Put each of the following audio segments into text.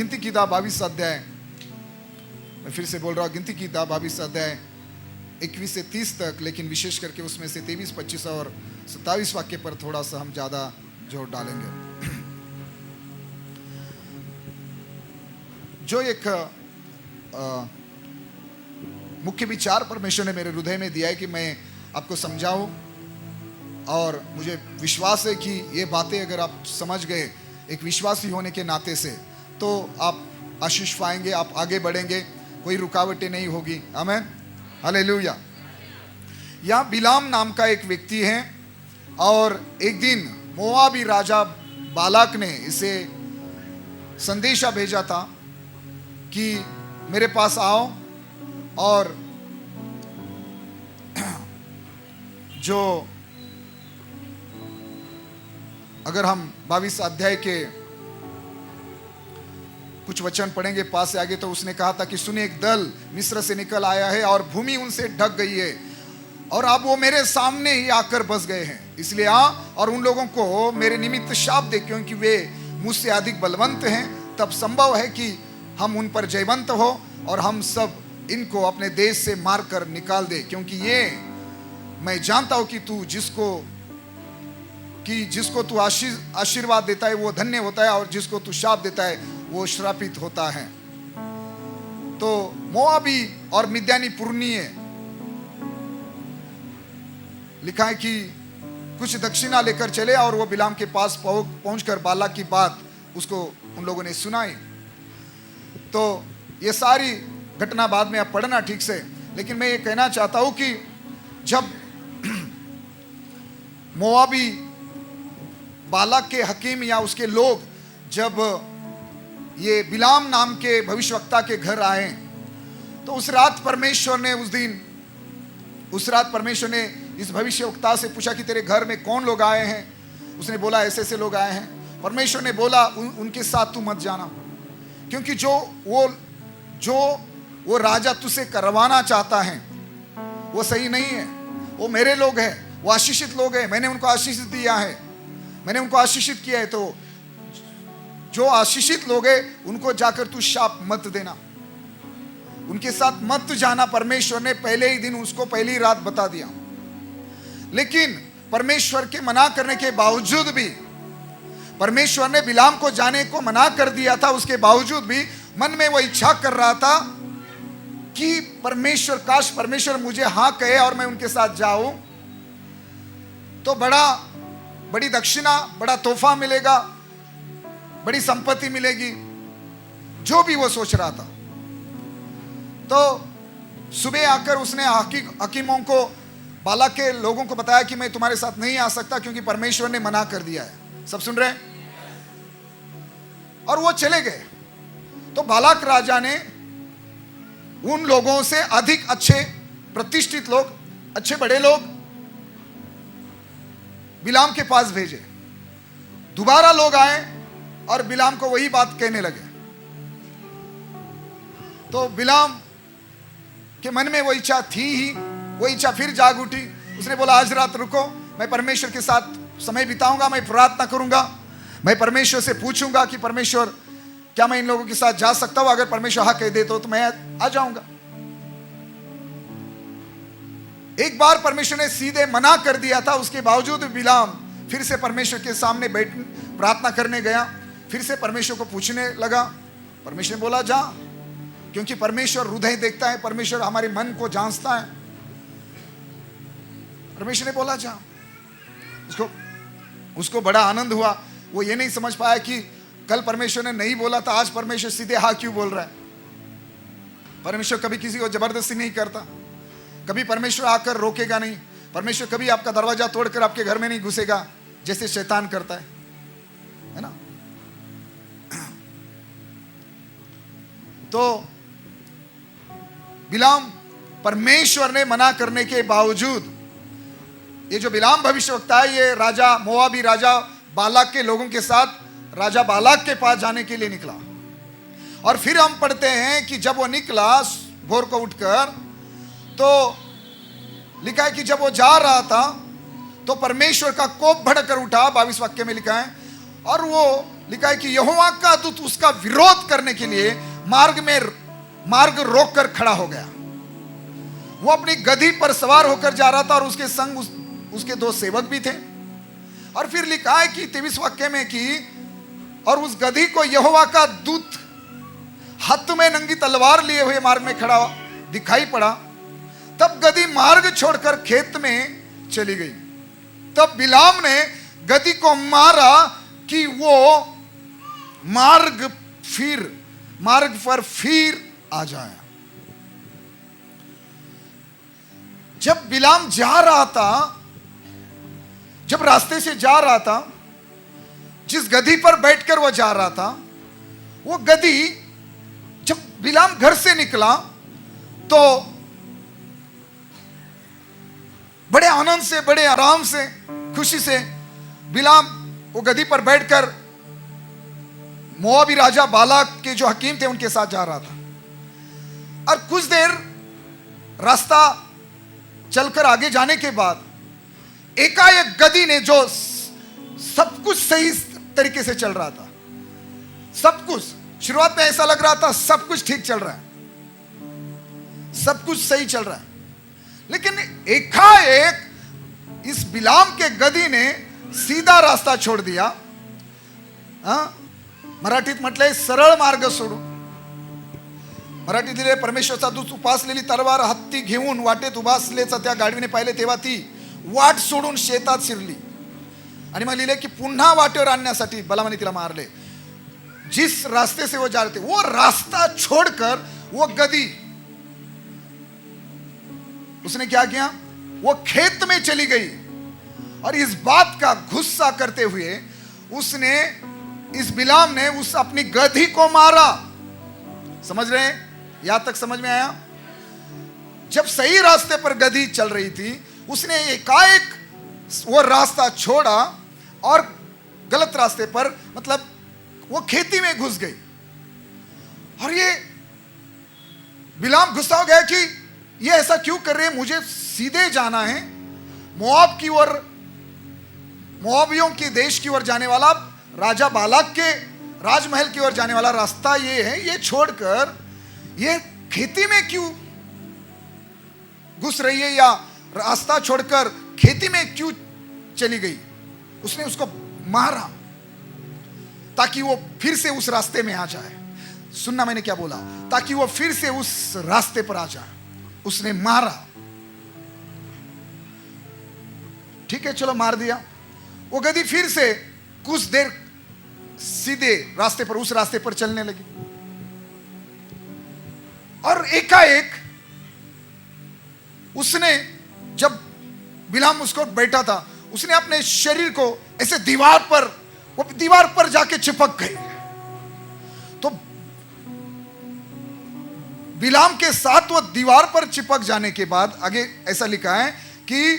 गिनती की किताब 22 अध्याय, मैं फिर से बोल रहा हूँ, गिनती की किताब 22 अध्याय 21 से 30 तक, लेकिन विशेष करके उसमें से 23, 25 और 27 वाक्य पर थोड़ा सा हम ज़्यादा जोर डालेंगे। जो एक मुख्य विचार परमेश्वर ने मेरे हृदय में दिया है कि मैं आपको समझाऊं, और मुझे विश्वास है कि ये बातें अगर आप समझ गए एक विश्वासी होने के नाते से, तो आप आशीष पाएंगे, आप आगे बढ़ेंगे, कोई रुकावटें नहीं होगी। आमीन, हालेलुया। यहाँ बिलाम नाम का एक व्यक्ति है, और एक दिन मोआबी राजा बालाक ने इसे संदेशा भेजा था कि मेरे पास आओ, और जो अगर हम 22 अध्याय के कुछ वचन पढ़ेंगे पास से आगे, तो उसने कहा था कि सुनिए, एक दल मिस्र से निकल आया है और भूमि उनसे ढक गई है, और अब वो मेरे सामने ही आकर बस गए हैं। इसलिए आ और उन लोगों को मेरे निमित्त शाप दे, क्योंकि वे मुझसे अधिक बलवंत हैं। तब संभव है कि हम उन पर जयवंत हो और हम सब इनको अपने देश से मार कर निकाल दे, क्योंकि ये मैं जानता हूं कि जिसको तू आशीर्वाद देता है वो धन्य होता है, और जिसको तू शाप देता है वो श्रापित होता है। तो मोआबी और मिद्यानी पुरनीय लिखा है कि कुछ दक्षिणा लेकर चले, और वो बिलाम के पास पहुंचकर बालाक की बात उसको उन लोगों ने सुनाई। तो ये सारी घटना बाद में आप पढ़ना ठीक से, लेकिन मैं ये कहना चाहता हूं कि जब मोआबी बालाक के हकीम या उसके लोग जब ये बिलाम नाम के भविष्यवक्ता के घर आए, तो उस रात परमेश्वर ने इस भविष्यवक्ता से पूछा कि तेरे घर में कौन लोग आए हैं। उसने बोला ऐसे ऐसे लोग आए हैं। परमेश्वर ने बोला उनके साथ तू मत जाना, क्योंकि जो वो राजा तुझसे करवाना चाहता है वो सही नहीं है। वो मेरे लोग हैं, वो आशीषित लोग हैं, मैंने उनको आशीषित दिया है, मैंने उनको आशीषित किया है। तो जो आशीषित लोग हैं उनको जाकर तू शाप मत देना, उनके साथ मत जाना। परमेश्वर ने पहले ही दिन उसको पहली रात बता दिया, लेकिन परमेश्वर के मना करने के बावजूद भी, परमेश्वर ने बिलाम को जाने को मना कर दिया था, उसके बावजूद भी मन में वो इच्छा कर रहा था कि काश परमेश्वर मुझे हाँ कहे और मैं उनके साथ जाऊं, तो बड़ी दक्षिणा, बड़ा तोहफा मिलेगा, बड़ी संपत्ति मिलेगी, जो भी वो सोच रहा था। तो सुबह आकर उसने हकीमों को, बालाक के लोगों को बताया कि मैं तुम्हारे साथ नहीं आ सकता, क्योंकि परमेश्वर ने मना कर दिया है। सब सुन रहे हैं? और वो चले गए। तो बालाक राजा ने उन लोगों से अधिक अच्छे प्रतिष्ठित लोग, अच्छे बड़े लोग बिलाम के पास भेजे। दोबारा लोग आए और बिलाम को वही बात कहने लगे। तो बिलाम के मन में वो इच्छा थी ही, वो इच्छा फिर जाग उठी। उसने बोला आज रात रुको, मैं परमेश्वर के साथ समय बिताऊंगा, मैं प्रार्थना करूंगा, मैं परमेश्वर से पूछूंगा कि परमेश्वर क्या मैं इन लोगों के साथ जा सकता हूं। अगर परमेश्वर हाँ कह दे तो मैं आ जाऊंगा। एक बार परमेश्वर ने सीधे मना कर दिया था, उसके बावजूद बिलाम फिर से परमेश्वर के सामने प्रार्थना करने गया, फिर से परमेश्वर को पूछने लगा। परमेश्वर ने बोला जा, क्योंकि परमेश्वर हृदय देखता है, परमेश्वर हमारे मन को जांचता है। परमेश्वर ने बोला जा। उसको बड़ा आनंद हुआ। वो ये नहीं समझ पाया कि कल परमेश्वर ने नहीं बोला था, आज परमेश्वर सीधे हाँ क्यों बोल रहा है। परमेश्वर कभी किसी को जबरदस्ती नहीं करता, कभी परमेश्वर आकर रोकेगा नहीं। परमेश्वर कभी आपका दरवाजा तोड़कर आपके घर में नहीं घुसेगा जैसे शैतान करता है ना। तो बिलाम, परमेश्वर ने मना करने के बावजूद, ये जो बिलाम भविष्यवक्ता है, ये राजा मोआबी राजा बालाक के लोगों के साथ राजा बालाक के पास जाने के लिए निकला। और फिर हम पढ़ते हैं कि जब वो निकला भोर को उठकर, तो लिखा है कि जब वो जा रहा था तो परमेश्वर का कोप भड़कर उठा, 22 वाक्य में लिखा है। और वो लिखा है कि यहोवा का दूत उसका विरोध करने के लिए मार्ग रोककर खड़ा हो गया। वो अपनी गधी पर सवार होकर जा रहा था और उसके संग उसके दो सेवक भी थे। और फिर लिखा है कि 23 वाक्य में कि और उस गधी को यहोवा का दूत हाथ में नंगी तलवार लिए हुए मार्ग में खड़ा दिखाई पड़ा। तब गधी मार्ग छोड़कर खेत में चली गई। तब बिलाम ने गधी को मारा कि वो मार्ग पर फिर आ जाए। जब बिलाम जा रहा था, जब रास्ते से जा रहा था, जिस गधी पर बैठकर वो जा रहा था, वो गधी जब बिलाम घर से निकला तो बड़े आनंद से, बड़े आराम से, खुशी से बिलाम वो गधी पर बैठकर मोआबी राजा बालाक के जो हकीम थे उनके साथ जा रहा था। और कुछ देर रास्ता चलकर आगे जाने के बाद एकाएक गधी ने, जो सब कुछ सही तरीके से चल रहा था, सब कुछ शुरुआत में ऐसा लग रहा था सब कुछ ठीक चल रहा है, सब कुछ सही चल रहा है, लेकिन एकाएक इस बिलाम के गधी ने सीधा रास्ता छोड़ दिया। मराठीत म्हटलंय सरळ मार्ग सोडून। मराठीत परमेश्वरचा दूत उपासलेली तलवार हत्ती घेऊन वाटेत उभा असल्याचं त्या गाढवीने पाहिले, तेव्हा ती वाट सोडून शेतात शिरली। आणि मग लिहिले की पुन्हा वाटेवर आणण्यासाठी बलामाने तिला मारले। जिस रास्ते से वो जा रहे थे वो रास्ता छोड़कर वो गधी, उसने क्या किया, वो खेत में चली गई। और इस बात का गुस्सा करते हुए उसने, इस बिलाम ने उस अपनी गधी को मारा। समझ रहे हैं? यहां तक समझ में आया? जब सही रास्ते पर गधी चल रही थी, उसने एकाएक वो रास्ता छोड़ा और गलत रास्ते पर, मतलब वो खेती में घुस गई। और ये बिलाम गुस्सा हो गया कि ये ऐसा क्यों कर रहे हैं, मुझे सीधे जाना है, मोआब की ओर, मोआबियों के देश की ओर जाने वाला, राजा बालाक के राजमहल की ओर जाने वाला रास्ता ये है, ये छोड़कर ये खेती में क्यों घुस रही है, या रास्ता छोड़कर खेती में क्यों चली गई। उसने उसको मारा ताकि वो फिर से उस रास्ते में आ जाए। सुनना मैंने क्या बोला, ताकि वो फिर से उस रास्ते पर आ जाए। उसने मारा, ठीक है, चलो मार दिया। वो गधी फिर से कुछ देर सीधे रास्ते पर, उस रास्ते पर चलने लगी। और एकाएक उसने, जब बिलाम उसको बैठा था, उसने अपने शरीर को ऐसे दीवार पर, वो दीवार पर जाके चिपक गई। तो बिलाम के साथ वो दीवार पर चिपक जाने के बाद आगे ऐसा लिखा है कि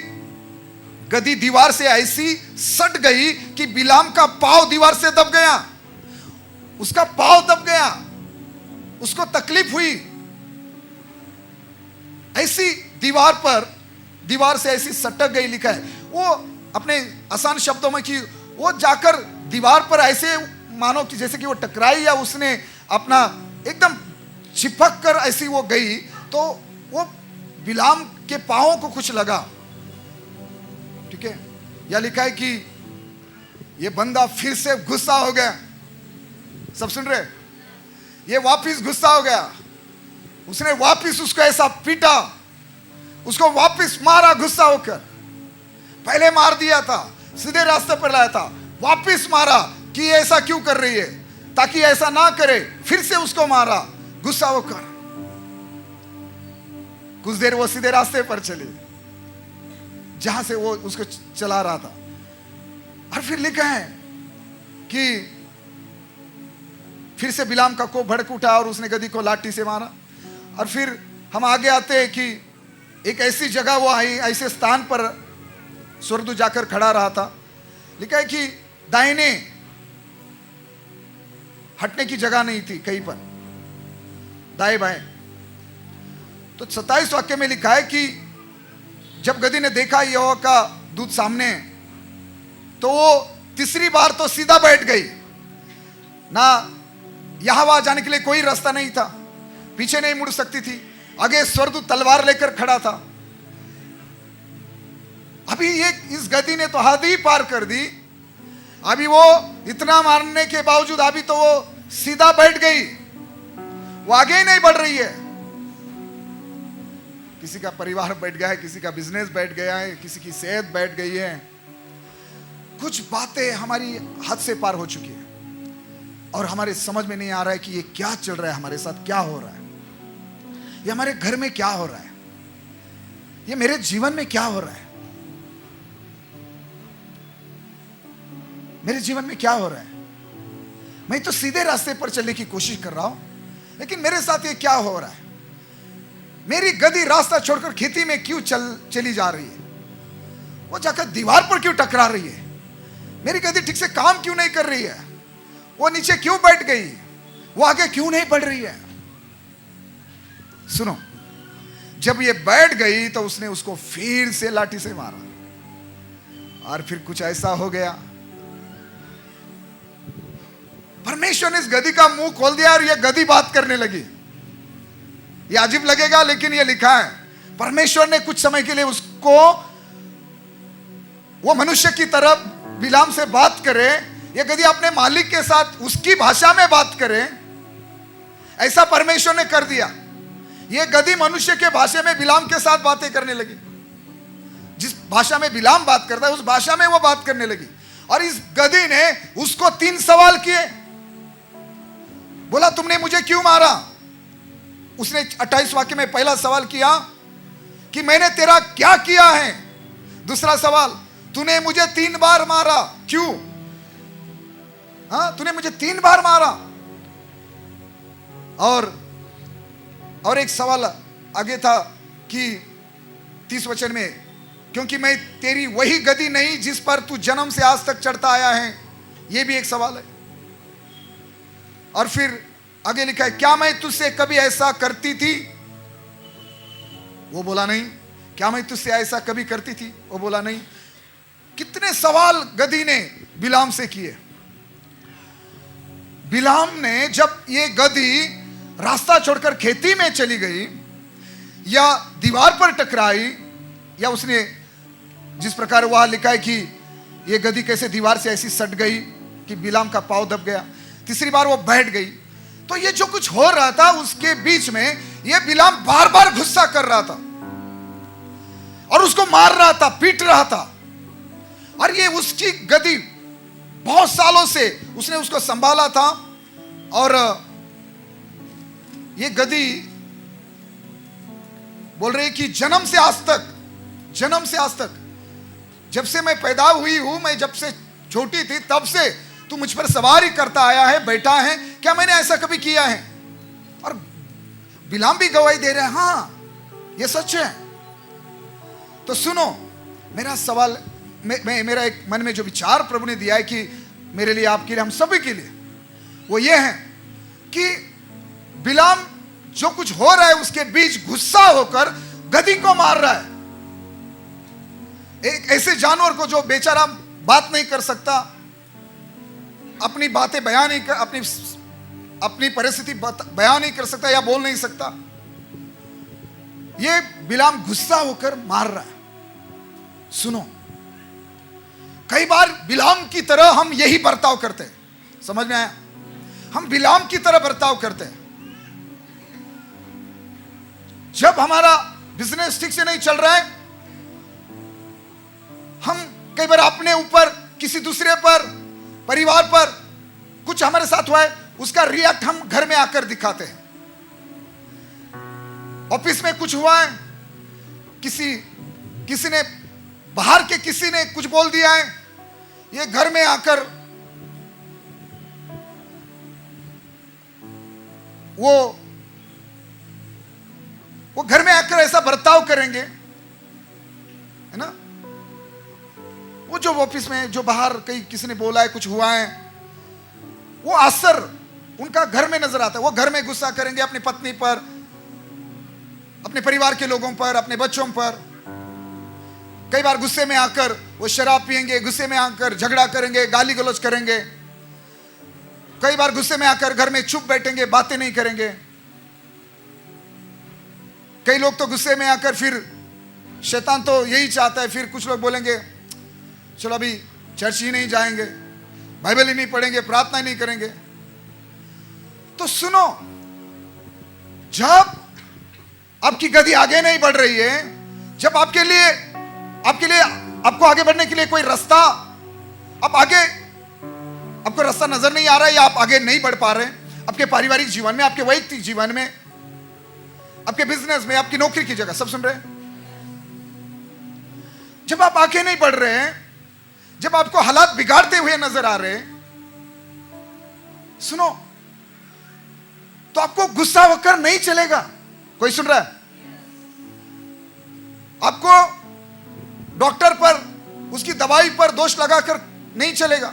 गधी दीवार से ऐसी सट गई कि बिलाम का पांव दीवार से दब गया। उसका पांव दब गया, उसको तकलीफ हुई। ऐसी दीवार से ऐसी सटक गई, लिखा है। वो अपने आसान शब्दों में कि वो जाकर दीवार पर ऐसे मानो कि जैसे कि वो टकराई, या उसने अपना एकदम चिपक कर ऐसी वो गई, तो वो बिलाम के पांवों को कुछ लगा। ठीक है, या लिखा है कि ये बंदा फिर से गुस्सा हो गया। सब सुन रहे? ये वापिस गुस्सा हो गया। उसने वापिस उसको ऐसा पीटा, उसको वापिस मारा गुस्सा होकर। पहले मार दिया था, सीधे रास्ते पर लाया था, वापिस मारा कि ऐसा क्यों कर रही है, ताकि ऐसा ना करे। फिर से उसको मारा गुस्सा होकर। कुछ देर वो सीधे रास्ते पर चली जहां से वो उसको चला रहा था। और फिर लिखा है कि फिर से बिलाम का कोप भड़क उठा और उसने गधी को लाठी से मारा। और फिर हम आगे आते हैं कि एक ऐसी जगह वो आई, ऐसे स्थान पर स्वर्गदूत जाकर खड़ा रहा था। लिखा है कि दाहिने हटने की जगह नहीं थी कहीं पर, दाएं बाएं। तो 27 वाक्य में लिखा है कि जब गधी ने देखा यहोवा का दूत सामने, तो वो तीसरी बार तो सीधा बैठ गई, ना यहां वहां जाने के लिए कोई रास्ता नहीं था, पीछे नहीं मुड़ सकती थी, आगे स्वर्गदूत तलवार लेकर खड़ा था। अभी ये इस गधी ने तो हद ही पार कर दी। अभी वो इतना मारने के बावजूद अभी तो वो सीधा बैठ गई, वो आगे ही नहीं बढ़ रही है। किसी का परिवार बैठ गया है, किसी का बिजनेस बैठ गया है, किसी की सेहत बैठ गई है। कुछ बातें हमारी हद से पार हो चुकी है और हमारे समझ में नहीं आ रहा है कि ये क्या चल रहा है, हमारे साथ क्या हो रहा है, ये हमारे घर में क्या हो रहा है, ये मेरे जीवन में क्या हो रहा है, मेरे जीवन में क्या हो रहा है। मैं तो सीधे रास्ते पर चलने की कोशिश कर रहा हूं, लेकिन मेरे साथ ये क्या हो रहा है। मेरी गधी रास्ता छोड़कर खेती में क्यों चली जा रही है, वो जाकर दीवार पर क्यों टकरा रही है, मेरी गधी ठीक से काम क्यों नहीं कर रही है, वो नीचे क्यों बैठ गई, वो आगे क्यों नहीं बढ़ रही है। सुनो, जब ये बैठ गई तो उसने उसको फिर से लाठी से मारा और फिर कुछ ऐसा हो गया, परमेश्वर ने इस गधी का मुंह खोल दिया और यह गधी बात करने लगी। यह अजीब लगेगा लेकिन यह लिखा है, परमेश्वर ने कुछ समय के लिए उसको, वो मनुष्य की तरफ बिलाम से बात करे, यह गधी अपने मालिक के साथ उसकी भाषा में बात करे, ऐसा परमेश्वर ने कर दिया। यह गधी मनुष्य के भाषा में बिलाम के साथ बातें करने लगी। जिस भाषा में बिलाम बात करता है उस भाषा में वो बात करने लगी। और इस गधी ने उसको 3 सवाल किए। बोला, तुमने मुझे क्यों मारा? उसने 28 वाक्य में पहला सवाल किया कि मैंने तेरा क्या किया है। दूसरा सवाल, तूने मुझे 3 बार मारा, क्यों? हाँ, तूने मुझे 3 बार मारा। और एक सवाल आगे था कि 30 वचन में, क्योंकि मैं तेरी वही गधी नहीं जिस पर तू जन्म से आज तक चढ़ता आया है। यह भी एक सवाल है। और फिर आगे लिखा है, क्या मैं तुझसे कभी ऐसा करती थी? वो बोला नहीं। क्या मैं तुझसे ऐसा कभी करती थी? वो बोला नहीं। कितने सवाल गधी ने बिलाम से किए। बिलाम ने जब ये गधी रास्ता छोड़कर खेती में चली गई या दीवार पर टकराई, या उसने जिस प्रकार वहां लिखा है कि ये गधी कैसे दीवार से ऐसी सट गई कि बिलाम का पांव दब गया, तीसरी बार वो बैठ गई, तो ये जो कुछ हो रहा था उसके बीच में ये बिलाम बार बार गुस्सा कर रहा था और उसको मार रहा था, पीट रहा था। और ये उसकी गधी, बहुत सालों से उसने उसको संभाला था। और ये गधी बोल रही कि जन्म से आज तक, जब से मैं पैदा हुई हूं, मैं जब से छोटी थी तब से तू मुझ पर सवारी करता आया है, बैठा है, क्या मैंने ऐसा कभी किया है? और बिलाम भी गवाही दे रहे हैं, हां ये सच है। तो सुनो, मेरा सवाल, मेरा एक मन में जो विचार प्रभु ने दिया है कि मेरे लिए, आपके लिए, हम सभी के लिए, वो ये है कि बिलाम जो कुछ हो रहा है उसके बीच गुस्सा होकर गधी को मार रहा है। एक ऐसे जानवर को जो बेचारा बात नहीं कर सकता, अपनी बातें बयान नहीं कर, अपनी परिस्थिति बयान नहीं कर सकता या बोल नहीं सकता, ये बिलाम गुस्सा होकर मार रहा है। सुनो, कई बार बिलाम की तरह हम यही बर्ताव करते हैं। समझ में आया? हम बिलाम की तरह बर्ताव करते हैं। जब हमारा बिजनेस ठीक से नहीं चल रहा है, हम कई बार अपने ऊपर, किसी दूसरे पर, परिवार पर कुछ हमारे साथ हुआ है, उसका रिएक्ट हम घर में आकर दिखाते हैं। ऑफिस में कुछ हुआ है, किसी ने, बाहर के किसी ने कुछ बोल दिया है, ये घर में आकर वो घर में आकर ऐसा बर्ताव करेंगे, है ना? वो जो ऑफिस में, जो बाहर कहीं किसी ने बोला है, कुछ हुआ है, वो असर उनका घर में नजर आता है। वो घर में गुस्सा करेंगे अपनी पत्नी पर, अपने परिवार के लोगों पर, अपने बच्चों पर। कई बार गुस्से में आकर वो शराब पिएंगे, गुस्से में आकर झगड़ा करेंगे, गाली गलौज करेंगे। कई बार गुस्से में आकर घर में चुप बैठेंगे, बातें नहीं करेंगे। कई लोग तो गुस्से में आकर फिर, शैतान तो यही चाहता है, फिर कुछ लोग बोलेंगे चलो अभी चर्च ही नहीं जाएंगे, बाइबल ही नहीं पढ़ेंगे, प्रार्थना ही नहीं करेंगे। तो सुनो, जब आपकी गति आगे नहीं बढ़ रही है, जब आपको आगे बढ़ने के लिए कोई रास्ता, आपको रास्ता नजर नहीं आ रहा है, या आप आगे नहीं बढ़ पा रहे हैं आपके पारिवारिक जीवन में, आपके वैयक्तिक जीवन में, आपके बिजनेस में, आपकी नौकरी की जगह, सब सुन रहे हैं? जब आप आगे नहीं बढ़ रहे हैं, जब आपको हालात बिगाड़ते हुए नजर आ रहे हैं, सुनो, तो आपको गुस्सा होकर नहीं चलेगा। कोई सुन रहा है? आपको डॉक्टर पर, उसकी दवाई पर दोष लगाकर नहीं चलेगा।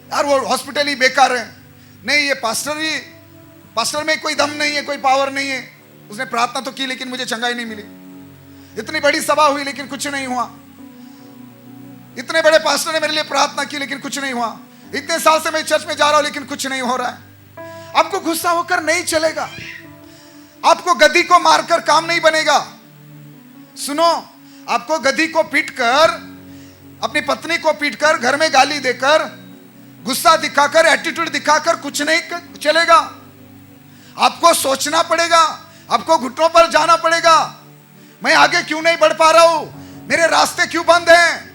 यार वो हॉस्पिटल ही बेकार है, नहीं ये पास्टर में कोई दम नहीं है, कोई पावर नहीं है, उसने प्रार्थना तो की लेकिन मुझे चंगाई नहीं मिली, इतनी बड़ी सभा हुई लेकिन कुछ नहीं हुआ, इतने बड़े पास्टर ने मेरे लिए प्रार्थना की लेकिन कुछ नहीं हुआ, इतने साल से मैं चर्च में जा रहा हूं लेकिन कुछ नहीं हो रहा है। आपको गुस्सा होकर नहीं चलेगा, आपको गद्दी को मारकर काम नहीं बनेगा। सुनो, आपको गद्दी को पीटकर, अपनी पत्नी को पीटकर, घर में गाली देकर, गुस्सा दिखाकर, एटीट्यूड दिखाकर कुछ नहीं चलेगा। आपको सोचना पड़ेगा, आपको घुटनों पर जाना पड़ेगा। मैं आगे क्यों नहीं बढ़ पा रहा हूं, मेरे रास्ते क्यों बंद हैं,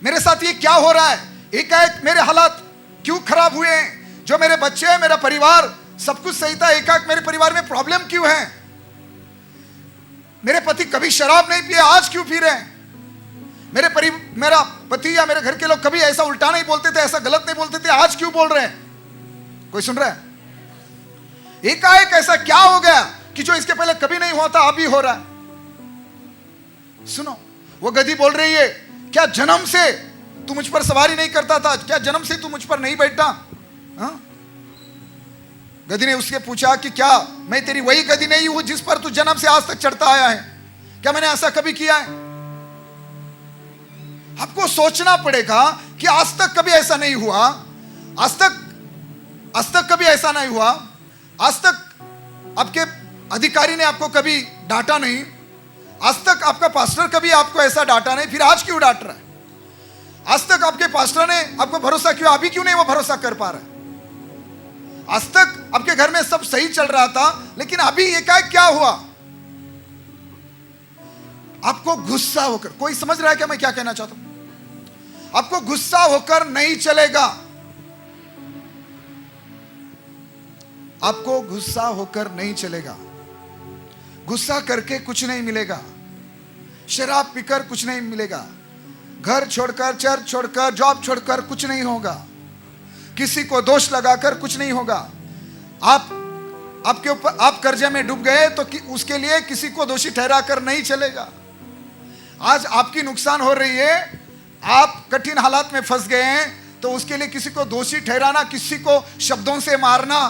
मेरे साथ ये क्या हो रहा है, एकाएक मेरे हालात क्यों खराब हुए हैं, जो मेरे बच्चे, मेरा परिवार, सब कुछ सही था, एकाएक मेरे परिवार में प्रॉब्लम क्यों है, मेरे पति कभी शराब नहीं पिए, आज क्यों पी रहे हैं, मेरा पति या मेरे घर के लोग कभी ऐसा उल्टा नहीं बोलते थे, ऐसा गलत नहीं बोलते थे, आज क्यों बोल रहे हैं। कोई सुन रहा है? एकाएक ऐसा क्या हो गया कि जो इसके पहले कभी नहीं हुआ था, अभी हो रहा है। सुनो, वो गद्दी बोल रही है, क्या जन्म से तू मुझ पर सवारी नहीं करता था, क्या जन्म से तू मुझ पर नहीं बैठता? हाँ? गद्दी ने उससे पूछा कि क्या मैं तेरी वही गद्दी नहीं हूं जिस पर तू जन्म से आज तक चढ़ता आया है, क्या मैंने ऐसा कभी किया है? आपको सोचना पड़ेगा कि आज तक कभी ऐसा नहीं हुआ, आज तक कभी ऐसा नहीं हुआ, आज तक आपके अधिकारी ने आपको कभी डांटा नहीं, आज तक आपका पास्टर कभी आपको ऐसा डांटा नहीं, फिर आज क्यों डांट रहा है? आज तक आपके पास्टर ने आपको भरोसा किया, अभी क्यों नहीं वो भरोसा कर पा रहा है? आज तक आपके घर में सब सही चल रहा था लेकिन अभी एकाएक क्या हुआ? आपको गुस्सा होकर, कोई समझ रहा है क्या मैं क्या कहना चाहता हूं? आपको गुस्सा होकर नहीं चलेगा, आपको गुस्सा होकर नहीं चलेगा, गुस्सा करके कुछ नहीं मिलेगा, शराब पीकर कुछ नहीं मिलेगा, घर छोड़कर, चर्च छोड़कर, जॉब छोड़कर कुछ नहीं होगा, किसी को दोष लगाकर कुछ नहीं होगा। आपके ऊपर, आप कर्जे में डूब गए तो उसके लिए किसी को दोषी ठहराकर नहीं चलेगा। आज आपकी नुकसान हो रही है, आप कठिन हालात में फंस गए हैं, तो उसके लिए किसी को दोषी ठहराना, किसी को शब्दों से मारना,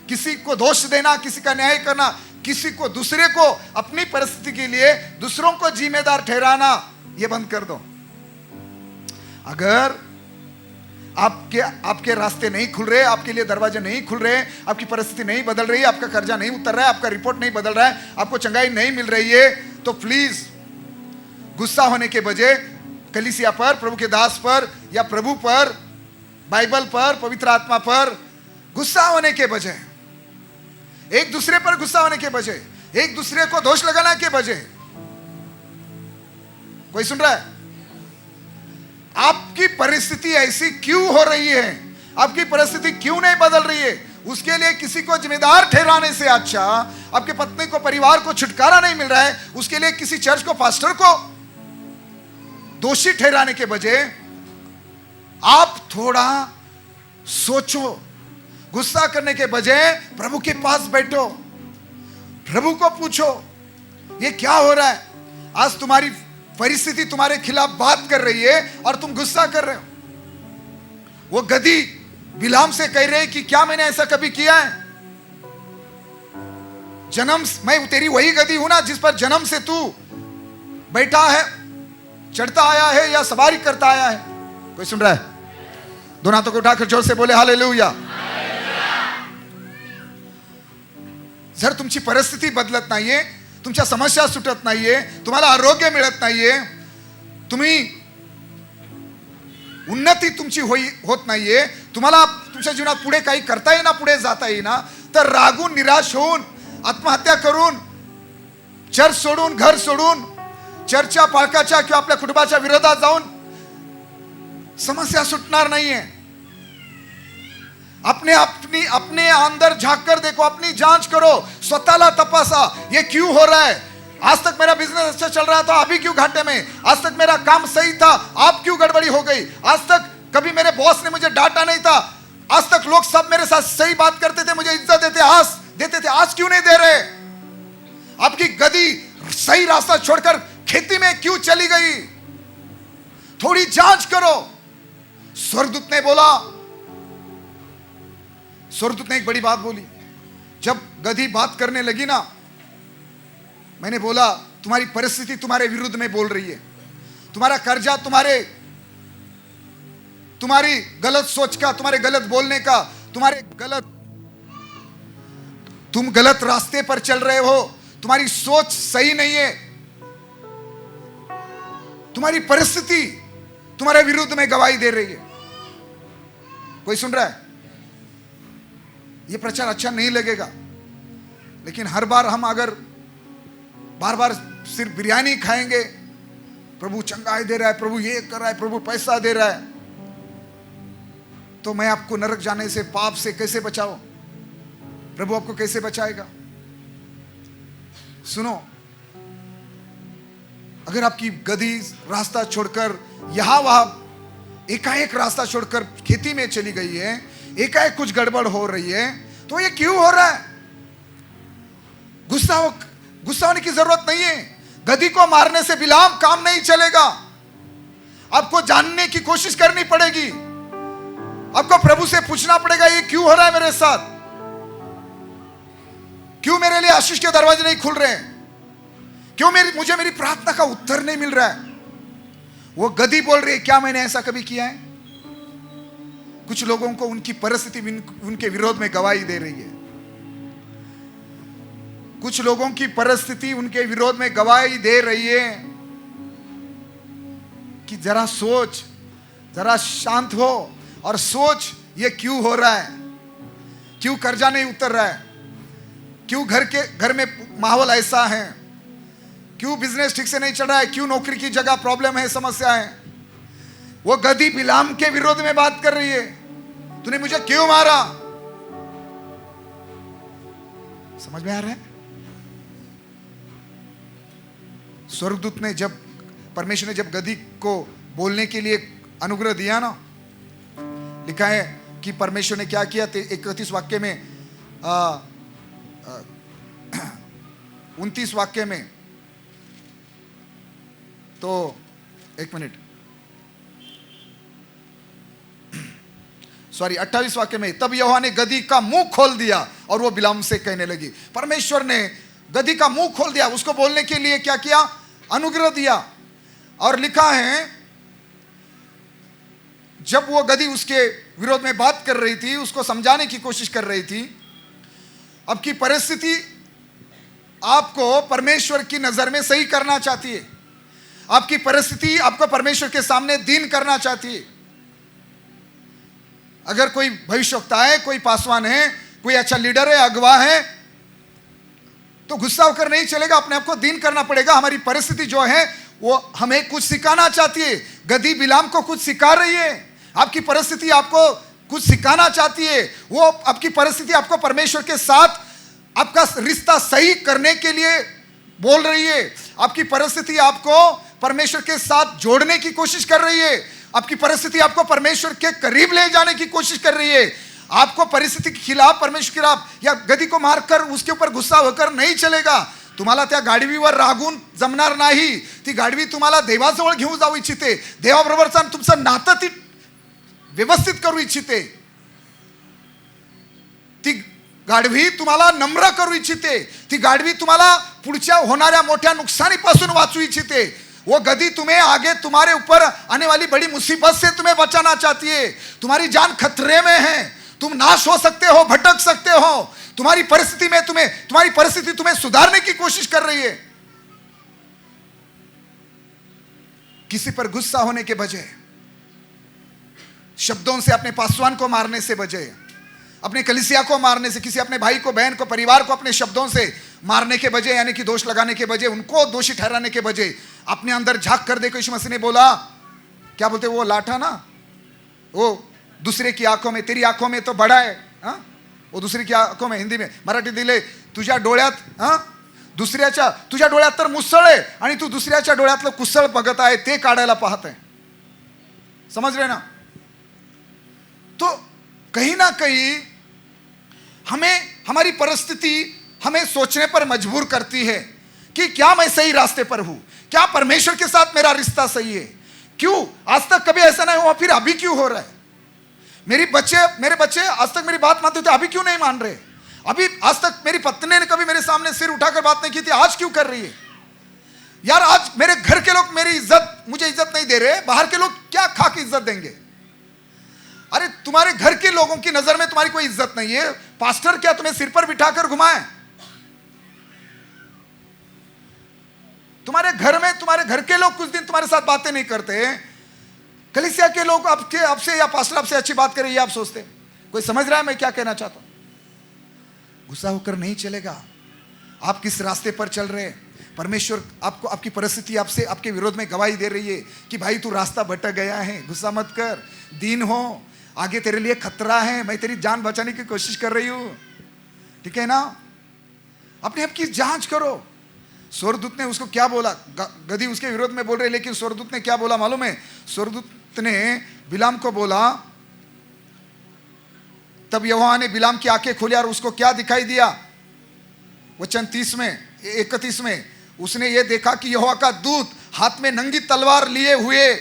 किसी को दोष देना, किसी का न्याय करना, किसी को, दूसरे को, अपनी परिस्थिति के लिए दूसरों को जिम्मेदार ठहराना, यह बंद कर दो। अगर आपके रास्ते नहीं खुल रहे, आपके लिए दरवाजे नहीं खुल रहे, आपकी परिस्थिति नहीं बदल रही, आपका कर्जा नहीं उतर रहा है, आपका रिपोर्ट नहीं बदल रहा है, आपको चंगाई नहीं मिल रही है, तो प्लीज गुस्सा होने के बजाय कलीसिया पर, प्रभु के दास पर, या प्रभु पर, बाइबल पर, पवित्र आत्मा पर गुस्सा होने के बजाय, एक दूसरे पर गुस्सा होने के बजाय, एक दूसरे को दोष लगाने के बजाय, कोई सुन रहा है? आपकी परिस्थिति ऐसी क्यों हो रही है, आपकी परिस्थिति क्यों नहीं बदल रही है, उसके लिए किसी को जिम्मेदार ठहराने से अच्छा, आपके पत्नी को, परिवार को छुटकारा नहीं मिल रहा है, उसके लिए किसी चर्च को, पास्टर को दोषी ठहराने के बजाय आप थोड़ा सोचो, गुस्सा करने के बजाय प्रभु के पास बैठो, प्रभु को पूछो ये क्या हो रहा है, आज तुम्हारी परिस्थिति तुम्हारे खिलाफ बात कर रही है और तुम गुस्सा कर रहे हो। वो गद्दी बिलाम से कह रहे कि क्या मैंने ऐसा कभी किया है, मैं तेरी वही गद्दी हूं ना जिस पर जन्म से तू बैठा है, चढ़ता आया है या सवारी करता आया है, कोई सुन रहा है? दोनों हाथों को उठाकर जोर से बोले हालेलुया। जर तुमची परिस्थिती बदलत नाहीये, तुमच्या समस्या सुटत नाहीये, तुम्हाला आरोग्य मिळत नाहीये, तुम्ही उन्नती तुमची होत नाहीये, तुम्हाला तुमच्या जीवनात पुढे काही करता येईना, पुढे जाता येईना, तर रागून निराश होऊन आत्महत्या करून चर्च सोडून घर सोडून चर्चच्या पालकाच्या किंवा आपल्या कुटुंबाच्या विरोधात जाऊन समस्या सुटणार नाहीये। अपने अंदर झांक कर देखो, अपनी जांच करो, स्वतःला तपासा, ये क्यों हो रहा है? आज तक मेरा बिजनेस अच्छा चल रहा था, अभी क्यों घाटे में? आज तक मेरा काम सही था, आप क्यों गड़बड़ी हो गई? आज तक कभी मेरे बॉस ने मुझे डांटा नहीं था, आज तक लोग सब मेरे साथ सही बात करते थे, मुझे इज्जत देते थे, आज क्यों नहीं दे रहे? आपकी गधी सही रास्ता छोड़कर खेती में क्यों चली गई? थोड़ी जांच करो। स्वर्गदूत ने बोला, स्वर्गदूत ने एक बड़ी बात बोली। जब गधी बात करने लगी ना, मैंने बोला तुम्हारी परिस्थिति तुम्हारे विरुद्ध में बोल रही है, तुम्हारा कर्जा तुम्हारी गलत सोच का, तुम्हारे गलत बोलने का, तुम गलत रास्ते पर चल रहे हो, तुम्हारी सोच सही नहीं है, तुम्हारी परिस्थिति तुम्हारे विरुद्ध में गवाही दे रही है। कोई सुन रहा है? यह प्रचार अच्छा नहीं लगेगा, लेकिन हर बार हम अगर बार बार सिर्फ बिरयानी खाएंगे, प्रभु चंगाई दे रहा है, प्रभु ये कर रहा है, प्रभु पैसा दे रहा है, तो मैं आपको नरक जाने से, पाप से कैसे बचाऊं? प्रभु आपको कैसे बचाएगा? सुनो, अगर आपकी गधी रास्ता छोड़कर यहां वहां एकाएक रास्ता छोड़कर खेती में चली गई है, एकाएक कुछ गड़बड़ हो रही है, तो ये क्यों हो रहा है? गुस्सा होने की जरूरत नहीं है। गधी को मारने से बिलाम काम नहीं चलेगा। आपको जानने की कोशिश करनी पड़ेगी। आपको प्रभु से पूछना पड़ेगा, ये क्यों हो रहा है मेरे साथ? क्यों मेरे लिए आशीष के दरवाजे नहीं खुल रहे हैं? क्यों मुझे मेरी प्रार्थना का उत्तर नहीं मिल रहा है? वो गधी बोल रही है, क्या मैंने ऐसा कभी किया है? कुछ लोगों को उनकी परिस्थिति उनके विरोध में गवाही दे रही है। कुछ लोगों की परिस्थिति उनके विरोध में गवाही दे रही है कि जरा सोच, जरा शांत हो और सोच, ये क्यों हो रहा है? क्यों कर्जा नहीं उतर रहा है? क्यों घर में माहौल ऐसा है? क्यों बिजनेस ठीक से नहीं चल रहा है? क्यों नौकरी की जगह प्रॉब्लम है, समस्या है? वो गधी बिलाम के विरोध में बात कर रही है, तूने मुझे क्यों मारा? समझ में आ रहा है? स्वर्गदूत ने जब, परमेश्वर ने जब गधी को बोलने के लिए अनुग्रह दिया ना, लिखा है कि परमेश्वर ने क्या किया? 31 वाक्य में 29 वाक्य में, तो एक मिनट, सॉरी 28 वाक्य में, तब यहोवा ने गधी का मुंह खोल दिया और वो बिलाम से कहने लगी। परमेश्वर ने गधी का मुंह खोल दिया, उसको बोलने के लिए क्या किया? अनुग्रह दिया। और लिखा है, जब वो गधी उसके विरोध में बात कर रही थी, उसको समझाने की कोशिश कर रही थी, अब की परिस्थिति आपको परमेश्वर की नजर में सही करना चाहती है। आपकी परिस्थिति आपको परमेश्वर के सामने दीन करना चाहती है। अगर कोई भविष्यवक्ता है, कोई पासवान है, कोई अच्छा लीडर है, अगवा है, तो गुस्सा होकर नहीं चलेगा, अपने आप को दीन करना पड़ेगा। हमारी परिस्थिति जो है वो हमें कुछ सिखाना चाहती है। गधी बिलाम को कुछ सिखा रही है। आपकी परिस्थिति आपको कुछ सिखाना चाहती है। वो आपकी परिस्थिति आपको परमेश्वर के साथ आपका रिश्ता सही करने के लिए बोल रही है। आपकी परिस्थिति आपको परमेश्वर के साथ जोड़ने की कोशिश कर रही है। आपकी परिस्थिति आपको परमेश्वर के करीब ले जाने की कोशिश कर रही है। आपको परिस्थिति के खिलाफ, परमेश्वर के खिलाफ या गधी को मारकर उसके ऊपर गुस्सा होकर नहीं चलेगा। तुम्हाला त्या गाढवीवर रागून जमणार नाही। ती गाढवी तुम्हाला देवाजवळ घेऊन जाऊ इच्छिते। देवाबरोबरचा तुमचं नातं ती व्यवस्थित करू इच्छिते। ती गाढवी तुम्हाला नम्र करू इच्छिते। ती गाढवी तुम्हाला पुढच्या होणाऱ्या मोठ्या नुकसानीपासून वाचू इच्छिते। वो गधी तुम्हें आगे तुम्हारे ऊपर आने वाली बड़ी मुसीबत से तुम्हें बचाना चाहती है। तुम्हारी जान खतरे में है, तुम नाश हो सकते हो, भटक सकते हो। तुम्हारी परिस्थिति तुम्हें सुधारने की कोशिश कर रही है। किसी पर गुस्सा होने के बजाय, शब्दों से अपने पासवान को मारने से बजाय, अपने कलीसिया को मारने से, किसी अपने भाई को, बहन को, परिवार को अपने शब्दों से मारने के बजाय, यानी कि दोष लगाने के बजाय, उनको दोषी ठहराने के बजाय अपने अंदर झांक कर देखो। यीशु मसीह ने बोला, क्या बोलते वो लाठा ना, वो दूसरे की आंखों में, तेरी आंखों में तो बड़ा है, हा? वो दूसरी की आंखों में, हिंदी में, मराठी दिले, तुझ्या डोळ्यात, हा? तुझ्या डोळ्यात तर मुसळ आहे आणि तू दुसऱ्याच्या डोळ्यातलं कुसळ बघत आहे, ते काढायला पाहत आहे। समझ रहे ना? तो कहीं ना कहीं हमारी परिस्थिति हमें सोचने पर मजबूर करती है कि क्या मैं सही रास्ते पर हूं, क्या परमेश्वर के साथ मेरा रिश्ता सही है, क्यों आज तक कभी ऐसा नहीं हुआ, फिर अभी क्यों हो रहा है। मेरे बच्चे आज तक मेरी बात मानते थे, अभी क्यों नहीं मान रहे। अभी आज तक मेरी पत्नी ने कभी मेरे सामने सिर उठाकर बात नहीं की थी, आज क्यों कर रही है। यार आज मेरे घर के लोग मुझे इज्जत नहीं दे रहे, बाहर के लोग क्या खा के इज्जत देंगे। अरे तुम्हारे घर के लोगों की नजर में तुम्हारी कोई इज्जत नहीं है, पास्टर क्या तुम्हें सिर पर बिठाकर घुमाए। तुम्हारे घर के लोग कुछ दिन तुम्हारे साथ बातें नहीं करते, कलीसिया के लोग आपसे या पास्टर आपसे अच्छी बात करें ये आप सोचते। कोई समझ रहा है मैं क्या कहना चाहता हूं। गुस्सा होकर नहीं चलेगा। आप किस रास्ते पर चल रहे हैं, परमेश्वर आपको, आपकी परिस्थिति आपके विरोध में गवाही दे रही है कि भाई तू रास्ता भटक गया है, गुस्सा मत कर, दीन हो, आगे तेरे लिए खतरा है, मैं तेरी जान बचाने की कोशिश कर रही हूं, ठीक है ना। अपने आप की जांच करो। स्वर्गदूत ने उसको क्या बोला, गधी उसके विरोध में बोल रहे, लेकिन स्वर्गदूत ने क्या बोला मालूम है। स्वर्गदूत ने बिलाम को बोला, तब यहोवा ने बिलाम की आंखें खोली और उसको क्या दिखाई दिया, वचन 31 में उसने ये देखा कि यहोवा का दूत हाथ में नंगी तलवार लिए हुए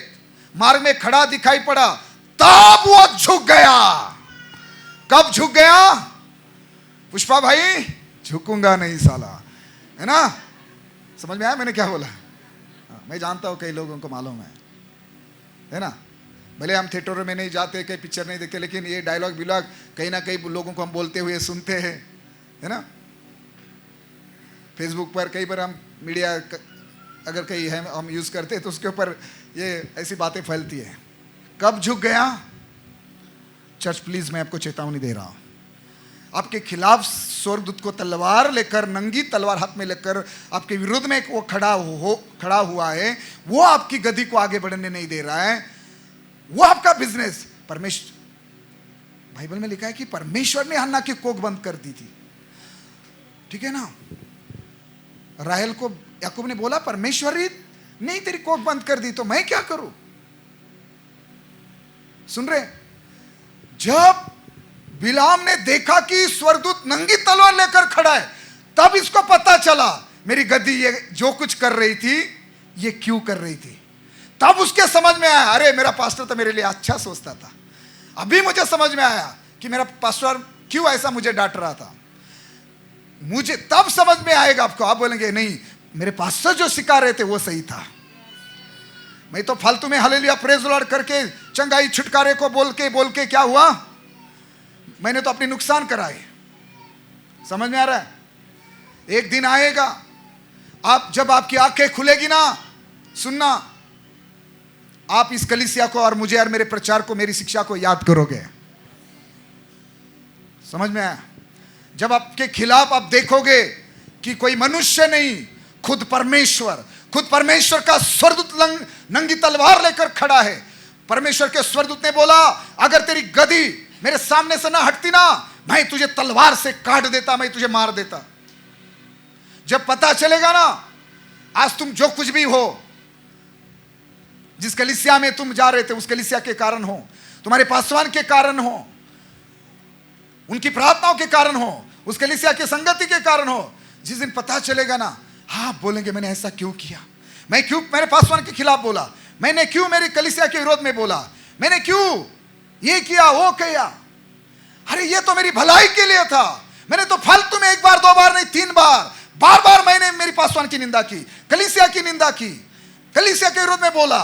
मार्ग में खड़ा दिखाई पड़ा। तब वो झुक गया। कब झुक गया पुष्पा भाई? झुकूंगा नहीं साला, है ना। समझ में आया मैंने क्या बोला। मैं जानता हूं कई लोगों को मालूम है ना। भले हम थिएटरों में नहीं जाते, कई पिक्चर नहीं देखते, लेकिन ये डायलॉग बिलॉग कहीं ना कहीं लोगों को हम बोलते हुए सुनते हैं, है ना। फेसबुक पर कई बार हम मीडिया अगर कहीं है हम यूज करते हैं तो उसके ऊपर ये ऐसी बातें फैलती है। कब झुक गया? चर्च प्लीज मैं आपको चेतावनी दे रहा हूं, आपके खिलाफ स्वर्गदूत को तलवार लेकर, नंगी तलवार हाथ में लेकर आपके विरोध में वो खड़ा हुआ है। वो आपकी गति को आगे बढ़ने नहीं दे रहा है, वो आपका बिजनेस। बाइबल में लिखा है कि परमेश्वर ने हन्ना की कोख बंद कर दी थी, ठीक है ना। राहेल को याकूब ने बोला, परमेश्वर ही नहीं तेरी कोख बंद कर दी तो मैं क्या करूं। सुन रहे? जब बिलाम ने देखा कि स्वर्गदूत नंगी तलवार लेकर खड़ा है, तब इसको पता चला मेरी गद्दी ये जो कुछ कर रही थी ये क्यों कर रही थी। तब उसके समझ में आया, अरे मेरा पास्टर तो मेरे लिए अच्छा सोचता था। अभी मुझे समझ में आया कि मेरा पास्टर क्यों ऐसा मुझे डांट रहा था। मुझे तब समझ में आएगा आपको। आप बोलेंगे नहीं, मेरे पास्टर जो सिखा रहे थे वो सही था, मैं तो फालतू में हालेलुया प्रेज लॉर्ड करके चंगाई छुटकारे को बोल के क्या हुआ, मैंने तो अपनी नुकसान कराए। समझ में आ रहा है? एक दिन आएगा जब आपकी आंखें खुलेगी ना, सुनना, आप इस कलीसिया को और मुझे और मेरे प्रचार को, मेरी शिक्षा को याद करोगे। समझ में आया? जब आपके खिलाफ आप देखोगे कि कोई मनुष्य नहीं, खुद परमेश्वर का स्वर्गदूत नंगी तलवार लेकर खड़ा है। परमेश्वर के स्वर्गदूत ने बोला, अगर तेरी गदी मेरे सामने से ना हटती ना, मैं तुझे तलवार से काट देता, मैं तुझे मार देता। जब पता चलेगा ना, आज तुम जो कुछ भी हो, जिस कलीसिया में तुम जा रहे थे उस कलीसिया के कारण हो, तुम्हारे पासवान के कारण हो, उनकी प्रार्थनाओं के कारण हो, उस कलीसिया की संगति के कारण हो, जिस दिन पता चलेगा ना, हाँ बोलेंगे मैंने ऐसा क्यों किया, मैं क्यों मेरे पासवान के खिलाफ बोला, मैंने क्यों मेरी कलीसिया के विरोध में बोला, मैंने क्यों ये किया वो किया, अरे ये तो मेरी भलाई के लिए था, मैंने तो फालतू में 1 बार 2 बार नहीं 3 बार, बार मैंने मेरी पासवान की निंदा की, कलीसिया की निंदा की, कलीसिया के विरोध में बोला,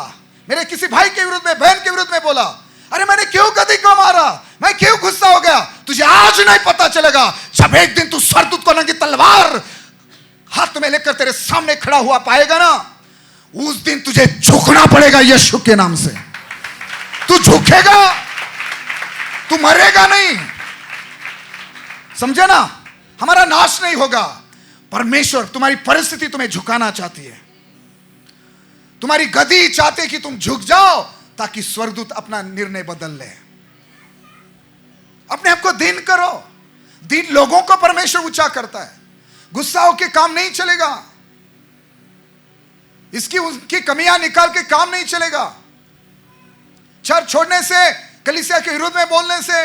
मेरे किसी भाई के विरोध में, बहन के विरोध में बोला, अरे मैंने क्यों गधी को मारा, मैं क्यों गुस्सा हो गया, तुझे आज नहीं पता चलेगा। जब एक दिन तू स्वर्गदूत को नंगी तलवार हाथ में लेकर तेरे सामने खड़ा हुआ पाएगा ना, उस दिन तुझे झुकना पड़ेगा यीशु के नाम से। तू झुकेगा, तू मरेगा नहीं। समझे ना, हमारा नाश नहीं होगा। परमेश्वर तुम्हारी परिस्थिति तुम्हें झुकाना चाहती है, तुम्हारी गद्दी चाहते कि तुम झुक जाओ ताकि स्वर्गदूत अपना निर्णय बदल ले। अपने आप को दीन करो। दीन लोगों को परमेश्वर ऊंचा करता है। गुस्सा होकर काम नहीं चलेगा, इसकी उनकी कमियां निकाल के काम नहीं चलेगा। चर्च छोड़ने से, कलीसिया के विरोध में बोलने से,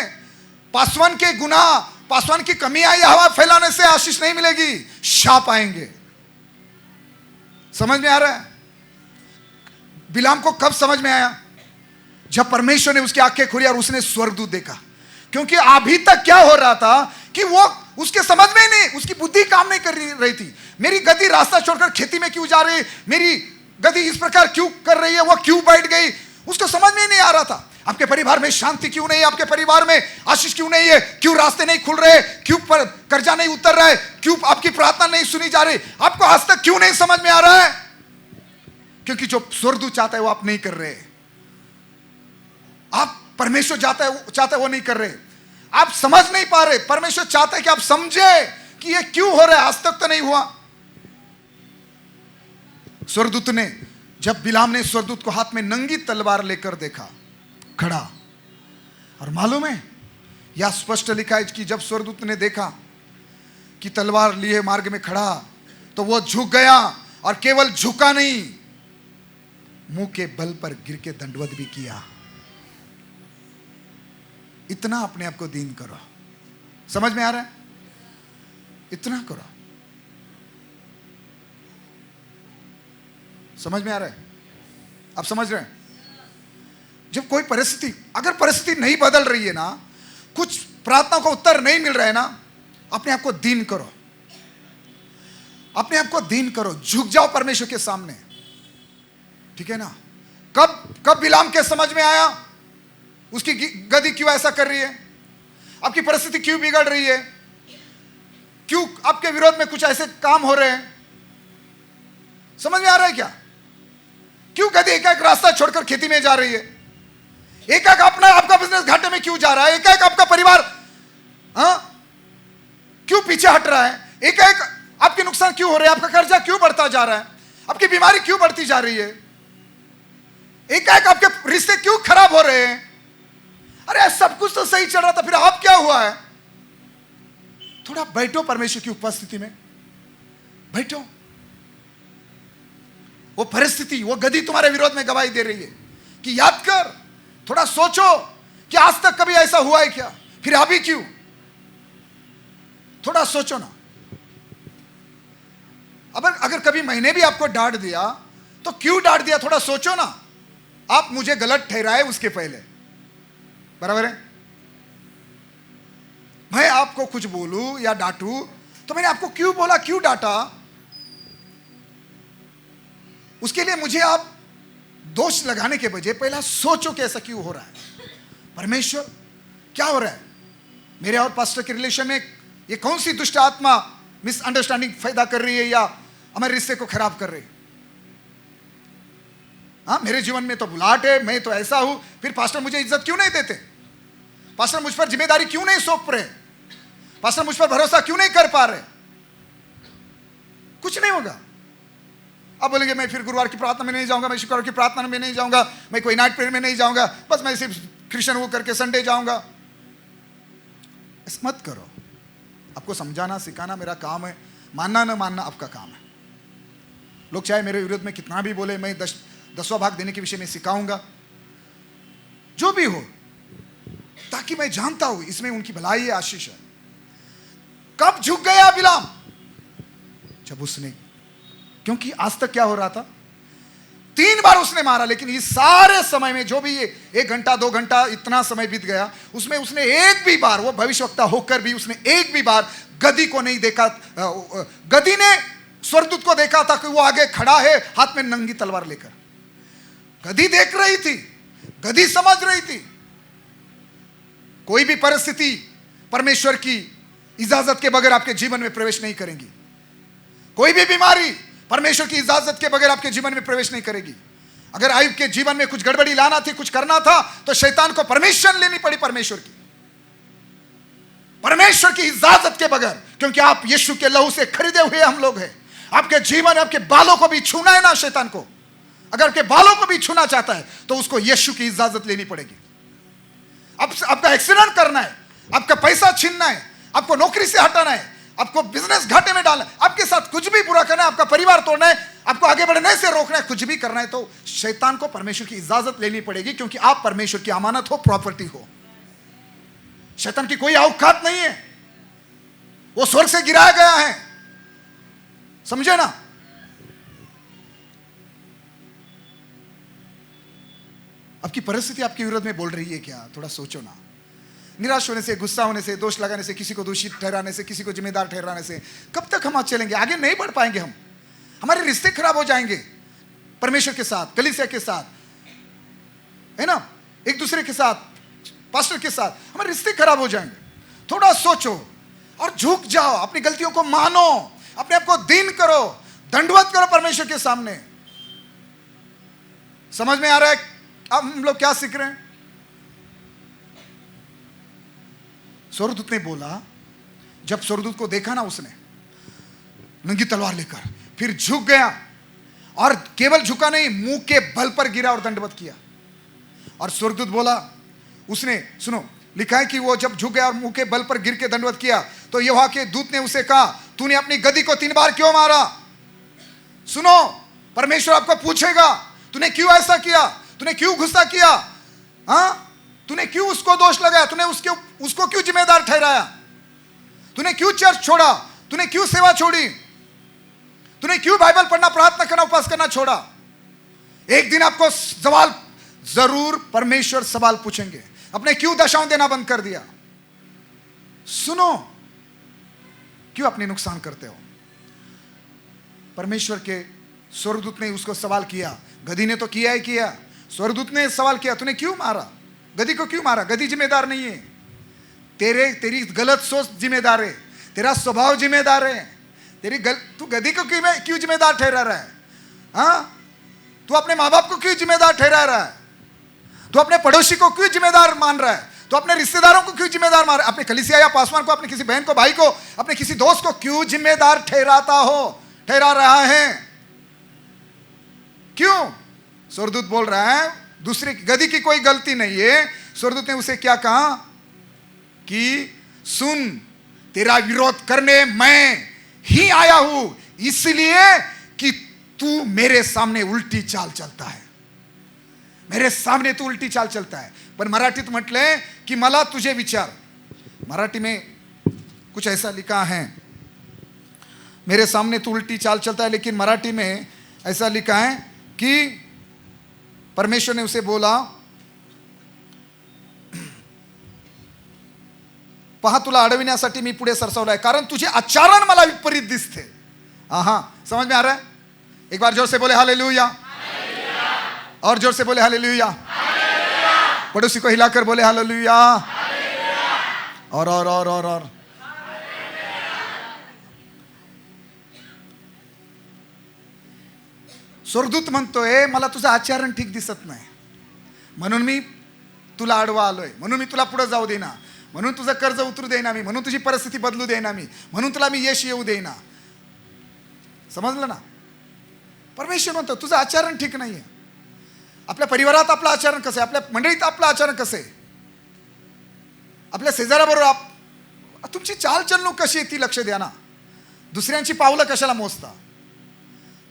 पासवान के गुनाह, पासवान की कमियां या हवा फैलाने से आशीष नहीं मिलेगी, शाप आएंगे। समझ में आ रहा है? बिलाम को कब समझ में आया? जब परमेश्वर ने उसकी आंखें खोली और उसने स्वर्गदूत देखा। क्योंकि अभी तक क्या हो रहा था कि वो उसके समझ में नहीं, उसकी बुद्धि काम नहीं कर रही थी। मेरी गद्दी रास्ता छोड़कर खेती में क्यों जा रही है, मेरी गद्दी इस प्रकार क्यों कर रही है, वो क्यों बैठ गई, उसको समझ में नहीं आ रहा था। आपके परिवार में शांति क्यों नहीं है, आपके परिवार में आशीष क्यों नहीं है, क्यों रास्ते नहीं खुल रहे, क्यों कर्जा नहीं उतर रहा है, क्यों आपकी प्रार्थना नहीं सुनी जा रही, आपको आज तक क्यों नहीं समझ में आ रहा है? क्योंकि जो स्वर्गदूत चाहता है वो आप नहीं कर रहे। आप परमेश्वर चाहता है वो नहीं कर रहे। आप समझ नहीं पा रहे। परमेश्वर चाहता है कि आप समझे कि ये क्यों हो रहा है, आज तक तो नहीं हुआ। स्वर्गदूत ने, जब बिलाम ने स्वर्गदूत को हाथ में नंगी तलवार लेकर देखा खड़ा, और मालूम है यह स्पष्ट लिखा है कि जब स्वर्गदूत ने देखा कि तलवार लिए मार्ग में खड़ा, तो वो झुक गया, और केवल झुका नहीं, मुंह के बल पर गिर के दंडवत भी किया। इतना अपने आप को दीन करो। समझ में आ रहा है? इतना करो। समझ में आ रहा है? आप समझ रहे हैं? जब कोई परिस्थिति, अगर परिस्थिति नहीं बदल रही है ना, कुछ प्रार्थना का उत्तर नहीं मिल रहा है ना, अपने आप को दीन करो। अपने आप को दीन करो, झुक जाओ परमेश्वर के सामने। ठीक है ना? कब बिलाम के समझ में आया उसकी गद्दी क्यों ऐसा कर रही है, आपकी परिस्थिति क्यों बिगड़ रही है, क्यों आपके विरोध में कुछ ऐसे काम हो रहे हैं? समझ में आ रहा है क्या? क्यों गद्दी एक रास्ता छोड़कर खेती में जा रही है, एक आपका बिजनेस घाटे में क्यों जा रहा है, एक आपका परिवार क्यों पीछे हट रहा है, एक आपके नुकसान क्यों हो रहे हैं, आपका कर्जा क्यों बढ़ता जा रहा है, आपकी बीमारी क्यों बढ़ती जा रही है, एक आपके रिश्ते क्यों खराब हो रहे हैं? अरे सब कुछ तो सही चल रहा था, फिर आप क्या हुआ है? थोड़ा बैठो परमेश्वर की उपस्थिति में, बैठो। वो परिस्थिति, वो गद्दी तुम्हारे विरोध में गवाही दे रही है कि याद कर, थोड़ा सोचो कि आज तक कभी ऐसा हुआ है क्या, फिर अभी क्यों? थोड़ा सोचो ना। अगर कभी मैंने भी आपको डांट दिया तो क्यों डांट दिया, थोड़ा सोचो ना। आप मुझे गलत ठहराए उसके पहले, बराबर है? मैं आपको कुछ बोलूं या डांटूं तो मैंने आपको क्यों बोला, क्यों डांटा, उसके लिए मुझे आप दोष लगाने के बजाय पहला सोचो कि ऐसा क्यों हो रहा है। परमेश्वर, क्या हो रहा है मेरे और पास्टर के रिलेशन में? ये कौन सी दुष्ट आत्मा मिसअंडरस्टैंडिंग पैदा कर रही है या हमारे रिश्ते को खराब कर रही है? मेरे जीवन में तो बुलाहट है, मैं तो ऐसा हूं, फिर पास्टर मुझे इज्जत क्यों नहीं देते, पास्टर मुझ पर जिम्मेदारी क्यों नहीं सौंप रहे, पास्टर मुझ पर भरोसा क्यों नहीं कर पा रहे? कुछ नहीं होगा। अब बोलेंगे मैं फिर गुरुवार की प्रार्थना में नहीं जाऊंगा, मैं शुक्रवार की प्रार्थना में नहीं जाऊंगा, मैं कोई नाइट प्रेयर में नहीं जाऊंगा, बस मैं सिर्फ क्रिश्चियन वो करके संडे जाऊंगा। ऐसा मत करो। आपको समझाना सिखाना मेरा काम है, मानना न मानना आपका काम है। लोग चाहे मेरे विरोध में कितना भी बोले, मैं 10वां भाग देने के विषय में सिखाऊंगा, जो भी हो, ताकि मैं जानता हूं इसमें उनकी भलाई है, आशीष है। कब झुक गया बिलाम? जब उसने, क्योंकि आज तक क्या हो रहा था, 3 बार उसने मारा, लेकिन इस सारे समय में जो भी ये 1 घंटा 2 घंटा इतना समय बीत गया, उसमें उसने एक भी बार, वो भविष्यवक्ता होकर भी उसने एक भी बार गद्दी को नहीं देखा। गद्दी ने स्वर्गदूत को देखा था कि वो आगे खड़ा है हाथ में नंगी तलवार लेकर। गधी देख रही थी, गधी समझ रही थी कोई भी परिस्थिति परमेश्वर की इजाजत के बगैर आपके जीवन में प्रवेश नहीं करेंगी। कोई भी बीमारी परमेश्वर की इजाजत के बगैर आपके जीवन में प्रवेश नहीं करेगी। अगर आयुब के जीवन में कुछ गड़बड़ी लाना थी, कुछ करना था, तो शैतान को परमिशन लेनी पड़ी परमेश्वर की इजाजत के बगैर। क्योंकि आप यीशु के लहू से खरीदे हुए हम लोग हैं। आपके जीवन में आपके बालों को भी छूना है ना शैतान को, अगर आपके बालों को भी छूना चाहता है तो उसको यीशु की इजाजत लेनी पड़ेगी। आपका एक्सीडेंट करना है, आपका पैसा छीनना है, आपको नौकरी से हटाना है, आपको बिजनेस घाटे में डालना है, आपके साथ कुछ भी बुरा करना है, आपका परिवार तोड़ना है, आपको आगे बढ़ने से रोकना है, कुछ भी करना है, तो शैतान को परमेश्वर की इजाजत लेनी पड़ेगी। क्योंकि आप परमेश्वर की अमानत हो, प्रॉपर्टी हो। शैतान की कोई औकात नहीं है, वो स्वर्ग से गिराया गया है, समझे ना। आपकी परिस्थिति आपके विरोध में बोल रही है क्या? थोड़ा सोचो ना। निराश होने से, गुस्सा होने से, दोष लगाने से, किसी को दोषी ठहराने से, किसी को जिम्मेदार ठहराने से कब तक हम आज चलेंगे? आगे नहीं बढ़ पाएंगे हम। हमारे रिश्ते खराब हो जाएंगे परमेश्वर के साथ, कलीसिया के साथ, है ना, एक दूसरे के साथ, पास्टर के साथ, हमारे रिश्ते खराब हो जाएंगे। थोड़ा सोचो और झुक जाओ, अपनी गलतियों को मानो, अपने आप को दीन करो, दंडवत करो परमेश्वर के सामने। समझ में आ रहा है अब हम लोग क्या सीख रहे हैं? स्वर्गदूत ने बोला, जब स्वर्गदूत को देखा ना उसने नंगी तलवार लेकर, फिर झुक गया, और केवल झुका नहीं, मुंह के बल पर गिरा और दंडवत किया। और स्वर्गदूत बोला, उसने, सुनो, लिखा है कि वो जब झुक गया और मुंह के बल पर गिर के दंडवत किया, तो यहोवा के दूत ने उसे कहा, तूने अपनी गदी को 3 बार क्यों मारा? सुनो, परमेश्वर आपको पूछेगा, तूने क्यों ऐसा किया? तूने क्यों गुस्सा किया? हाँ, तूने क्यों उसको दोष लगाया? तूने उसको क्यों जिम्मेदार ठहराया? तूने क्यों चर्च छोड़ा? तूने क्यों सेवा छोड़ी? तूने क्यों बाइबल पढ़ना, प्रार्थना करना, उपवास करना छोड़ा? एक दिन आपको सवाल जरूर परमेश्वर सवाल पूछेंगे, अपने क्यों दशाओं देना बंद कर दिया? सुनो, क्यों अपने नुकसान करते हो? परमेश्वर के स्वर्गदूत ने उसको सवाल किया, गधी ने तो किया ही किया। स्वर्गदूत ने सवाल किया, तूने क्यों मारा? गधी को क्यों मारा? गधी जिम्मेदार नहीं है, तेरी गलत सोच जिम्मेदार है, तेरा स्वभाव जिम्मेदार है, तू गधी को क्यों जिम्मेदार ठहरा रहा है? हाँ, तू अपने माँ बाप को क्यों जिम्मेदार ठहरा रहा है? तू अपने पड़ोसी को क्यों जिम्मेदार मान रहा है? तो अपने रिश्तेदारों को क्यों जिम्मेदार मान रहा है? अपने कलीसिया या पासवान को, अपने किसी बहन को, भाई को, अपने किसी दोस्त को क्यों जिम्मेदार ठहरा रहा है? क्यों? स्वर्गदूत बोल रहा है, दूसरे गधी की कोई गलती नहीं है। स्वर्गदूत ने उसे क्या कहा कि सुन, तेरा विरोध करने मैं ही आया हूं, इसलिए कि तू मेरे सामने उल्टी चाल चलता है। मेरे सामने तू उल्टी चाल चलता है। पण मराठीत म्हटलंय की मला तुझे विचार, मराठी में कुछ ऐसा लिखा है, मेरे सामने तू उल्टी चाल चलता है, लेकिन मराठी में ऐसा लिखा है कि परमेश्वर ने उसे बोला, पहा तुला अडविण्यासाठी मी पुढे सरसावलाय, कारण तुझे आचरण मला विपरीत दिसते। हाँ, समझ में आ रहा है? एक बार जोर से बोले हालेलुया, और जोर से बोले हालेलुया, पड़ोसी को हिलाकर बोले हालेलुया, और स्वर्गदूत म्हणतोय, मला तुझं आचरण ठीक दिसत नाही, म्हणून मी तुला आडवा आलोय, म्हणून मी तुला पुढे जाऊ देईना, म्हणून तुझं कर्ज उतरू देईना मी, म्हणून तुझी परिस्थिती बदलू देईना मी, म्हणून तुला मी यश येऊ देईना। समजलं ना? परमेश्वर म्हणतो तुझं आचरण ठीक नाहीये। आपल्या परिवारात आपलं आचरण कसं आहे? आपल्या मंडळीत आपलं आचरण कसं आहे? आपल्या शेजाऱ्याबरोबर तुमची चालचलणूक कशी आहे ती लक्ष द्या ना। दुसऱ्यांची पावलं कशाला मोजता?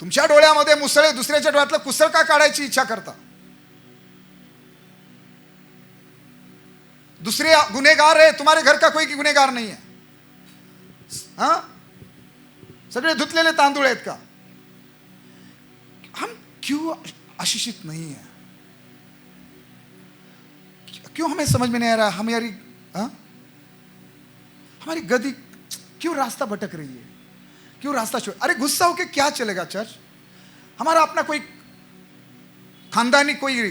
तुमच्या डोळ्यामध्ये मुसळे, दुसऱ्याच्या डोळ्यातलं कुसळ का काढायची इच्छा करता? दूसरे गुनेगार है, तुम्हारे घर का कोई गुनेगार नहीं है। हाँ, सगळे धुतलेले तांदूळ आहेत का? हम क्यों आशीषित नहीं है? क्यों हमें समझ में नहीं आ रहा? हमारी गति क्यों रास्ता भटक रही है? क्यों रास्ता छोड़? अरे गुस्सा होके क्या चलेगा चर्च? हमारा अपना कोई खानदानी कोई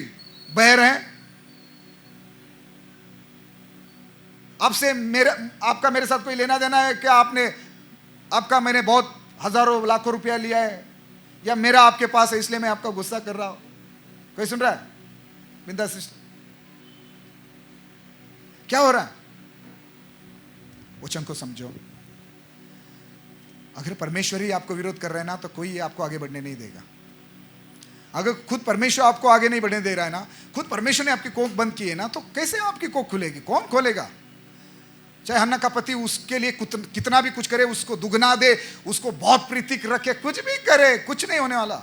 बैर है? आपसे आपका मेरे साथ कोई लेना देना है क्या? आपका मैंने बहुत हजारों लाखों रुपया लिया है, या मेरा आपके पास है इसलिए मैं आपका गुस्सा कर रहा हूं? कोई सुन रहा है? बिंदा सिस्टर, क्या हो रहा है? वचन को समझो। अगर परमेश्वर ही आपको विरोध कर रहे हैं ना, तो कोई आपको आगे बढ़ने नहीं देगा। अगर खुद परमेश्वर आपको आगे नहीं बढ़ने दे रहा है ना, खुद परमेश्वर ने आपकी कोख बंद की है ना, तो कैसे आपकी कोख खुलेगी? कौन खोलेगा? चाहे हन्ना का पति उसके लिए कितना भी कुछ करे, उसको दुगना दे, उसको बहुत प्रीति रखे, कुछ भी करे, कुछ नहीं होने वाला।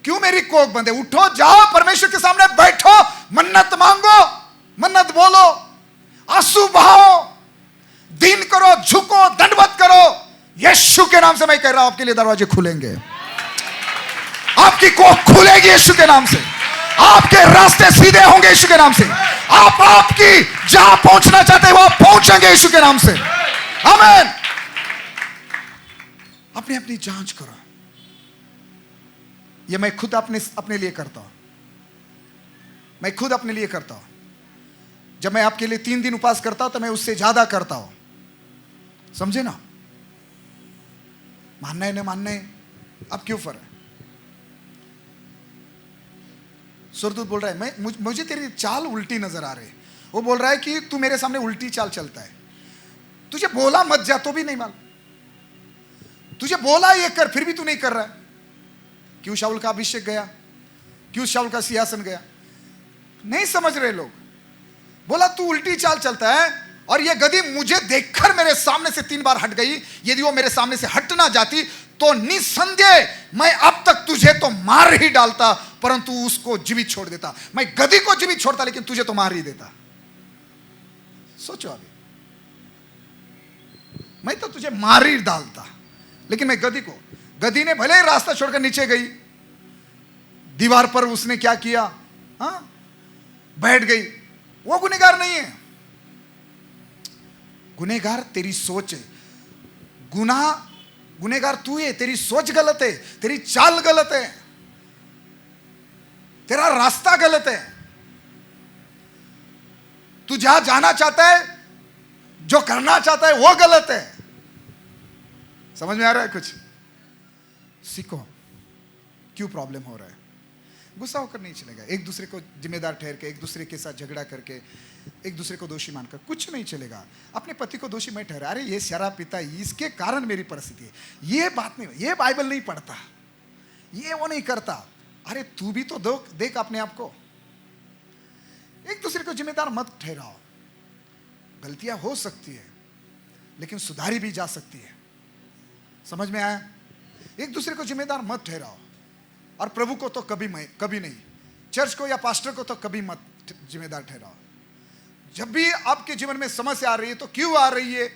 क्यों मेरी कोख बंद है? उठो, जाओ परमेश्वर के सामने बैठो, मन्नत मांगो, मन्नत बोलो, आंसू बहाओ, दीन करो, झुको, दंडवत करो। यीशु के नाम से मैं कह रहा हूं, आपके लिए दरवाजे खुलेंगे, आपकी कोख खुलेगी यीशु के नाम से, आपके रास्ते सीधे होंगे यीशु के नाम से, आपकी जहां पहुंचना चाहते हैं वहां पहुंचेंगे यीशु के नाम से। आमीन। अपनी अपनी जांच करो। ये मैं खुद अपने लिए करता हूं, मैं खुद अपने लिए करता हूं। जब मैं आपके लिए 3 दिन उपवास करता हूं तो मैं उससे ज्यादा करता हूं, समझे ना? मानना है ना मानना है, अब क्यों फर्क है? सुरदूत बोल रहा है मुझे तेरी चाल उल्टी नजर आ रही है। वो बोल रहा है कि तू मेरे सामने उल्टी चाल चलता है, तुझे बोला मत जा तो भी नहीं मान, तुझे बोला ये कर फिर भी तू नहीं कर रहा है। क्यों शाऊल का अभिषेक गया? क्यों शाऊल का सिंहासन गया? नहीं समझ रहे लोग। बोला तू उल्टी चाल चलता है, और ये गधी मुझे देखकर मेरे सामने से 3 बार हट गई। यदि वो मेरे सामने से हट ना जाती तो निसंदेह मैं अब तक तुझे तो मार ही डालता, परंतु उसको जीवित छोड़ देता। मैं गधी को जीवित छोड़ता, लेकिन तुझे तो मार ही देता। सोचो अभी, मैं तो तुझे मार ही डालता, लेकिन मैं गधी ने भले ही रास्ता छोड़कर नीचे गई, दीवार पर उसने क्या किया? बैठ गई। वो गुनहगार नहीं है, गुनहगार तेरी सोच है। गुनहगार तू है, तेरी सोच गलत है, तेरी चाल गलत है, तेरा रास्ता गलत है। तू जहां जाना चाहता है, जो करना चाहता है वो गलत है। समझ में आ रहा है कुछ? सीखो क्यों प्रॉब्लम हो रहा है। गुस्सा होकर नहीं चलेगा, एक दूसरे को जिम्मेदार ठहर के, एक दूसरे के साथ झगड़ा करके, एक दूसरे को दोषी मानकर कुछ नहीं चलेगा। अपने पति को दोषी मैं ठहरा, अरे ये शराब पीता है, इसके कारण मेरी परिस्थिति है, ये बात नहीं, ये बाइबल नहीं पढ़ता, ये वो नहीं करता। अरे तू भी तो देख अपने आप को। एक दूसरे को जिम्मेदार मत ठहराओ। गलतियां हो सकती है, लेकिन सुधारी भी जा सकती है। समझ में आया? एक दूसरे को जिम्मेदार मत ठहराओ। और प्रभु को तो कभी नहीं, चर्च को या पास्टर को तो कभी मत जिम्मेदार ठहराओ। जब भी आपके जीवन में समस्या आ रही है तो क्यों आ रही है,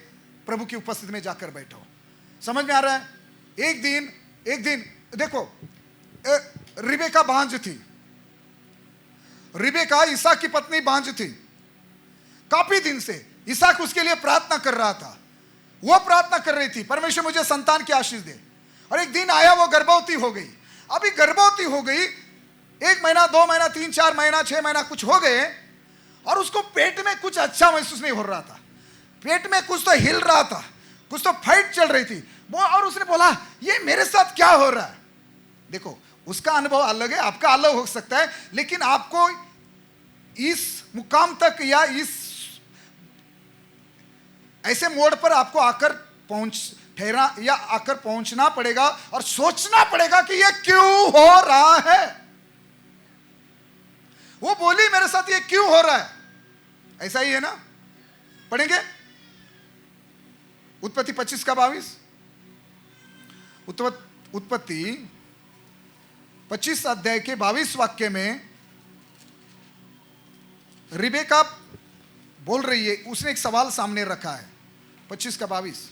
प्रभु की उपस्थिति में जाकर बैठो। समझ में आ रहा है? एक दिन देखो, रिबेका बांझ थी। रिबेका इसहाक की पत्नी बांझ थी। काफी दिन से इसहाक उसके लिए प्रार्थना कर रहा था, वो प्रार्थना कर रही थी, परमेश्वर मुझे संतान की आशीष दे। और एक दिन आया, वो गर्भवती हो गई। अभी गर्भवती हो गई, 1 महीना, 2 महीना, 3, 4 महीना, 6 महीना कुछ हो गए, और उसको पेट में कुछ अच्छा महसूस नहीं हो रहा था। पेट में कुछ तो हिल रहा था, कुछ तो फाइट चल रही थी वो। और उसने बोला ये मेरे साथ क्या हो रहा है? देखो, उसका अनुभव अलग है, आपका अलग हो सकता है, लेकिन आपको इस मुकाम तक या इस ऐसे मोड़ पर आपको आकर पहुंचना पड़ेगा और सोचना पड़ेगा कि यह क्यों हो रहा है। वो बोली मेरे साथ ये क्यों हो रहा है? ऐसा ही है ना? पढ़ेंगे उत्पत्ति 25 का 22। उत्पत्ति 25 अध्याय के 22 वाक्य में रिबेका बोल रही है, उसने एक सवाल सामने रखा है। 25 का 22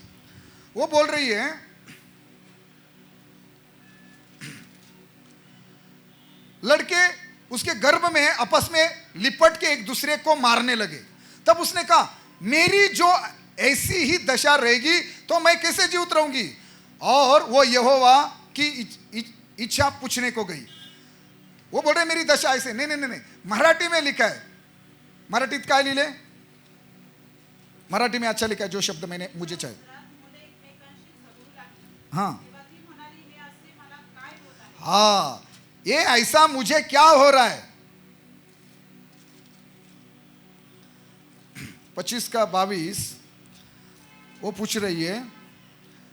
वो बोल रही है, लड़के उसके गर्भ में आपस में लिपट के एक दूसरे को मारने लगे। तब उसने कहा मेरी जो ऐसी ही दशा रहेगी तो मैं कैसे जीवित रहूंगी? और वो यहोवा की इच्छा पूछने को गई। वो बोल रहे मेरी दशा ऐसे, नहीं नहीं नहीं नहीं, मराठी में लिखा है, मराठीत काय लिहिले, मराठी में अच्छा लिखा है जो शब्द मैंने मुझे चाहिए। हाँ हाँ, ये ऐसा मुझे क्या हो रहा है। 25 का 22 वो पूछ रही आहे,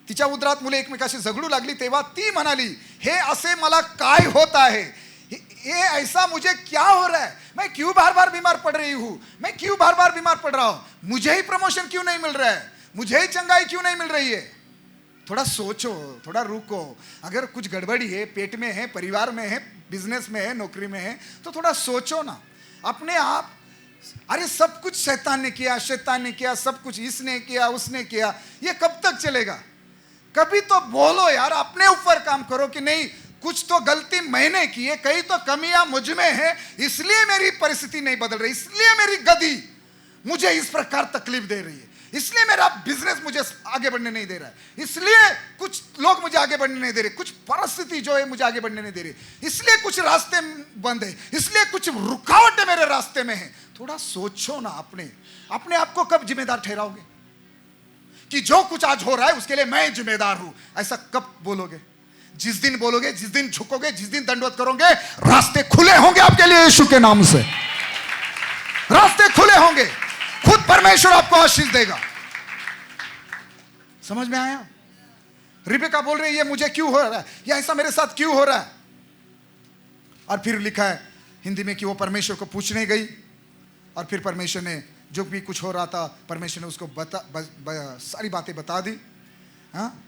तिच्या उदरात मुले एकमेकाशी झगडू लागली तेव्हा ती म्हणाली, हे असे मला काय होत आहे, ये ऐसा मुझे क्या हो रहा है, मैं क्यों बार बार बीमार पड़ रही हूं, मैं क्यों बार बार बीमार पड़ रहा हूं, मुझे ही प्रमोशन क्यों नहीं मिल रहा है, मुझे ही चंगाई क्यों नहीं मिल रही है। थोड़ा सोचो, थोड़ा रुको। अगर कुछ गड़बड़ी है, पेट में है, परिवार में है, बिजनेस में है, नौकरी में है, तो थोड़ा सोचो ना अपने आप। अरे सब कुछ शैतान ने किया, शैतान ने किया, सब कुछ इसने किया, उसने किया, ये कब तक चलेगा। कभी तो बोलो यार, अपने ऊपर काम करो कि नहीं, कुछ तो गलती मैंने की है, कहीं तो कमियां मुझ में है, इसलिए मेरी परिस्थिति नहीं बदल रही, इसलिए मेरी गति मुझे इस प्रकार तकलीफ दे रही है, इसलिए मेरा बिजनेस मुझे आगे बढ़ने नहीं दे रहा है, इसलिए कुछ लोग मुझे आगे बढ़ने नहीं दे रहे, कुछ परिस्थिति जो है मुझे आगे बढ़ने नहीं दे रही, इसलिए कुछ रास्ते बंद है, इसलिए कुछ रुकावटें मेरे रास्ते में है। थोड़ा सोचो ना, अपने आप को कब जिम्मेदार ठहराओगे कि जो कुछ आज हो रहा है उसके लिए मैं जिम्मेदार हूं, ऐसा कब बोलोगे। जिस दिन बोलोगे, जिस दिन झुकोगे, जिस दिन दंडवत करोगे, रास्ते खुले होंगे आपके लिए, यीशु के नाम से रास्ते खुले होंगे, खुद परमेश्वर आपको आशीष देगा। समझ में आया। रिबेका बोल रही है, मुझे क्यों हो रहा है, या ऐसा मेरे साथ क्यों हो रहा है। और फिर लिखा है हिंदी में कि वो परमेश्वर को पूछने गई, और फिर परमेश्वर ने जो भी कुछ हो रहा था, परमेश्वर ने उसको सारी बातें बता दी। हाँ,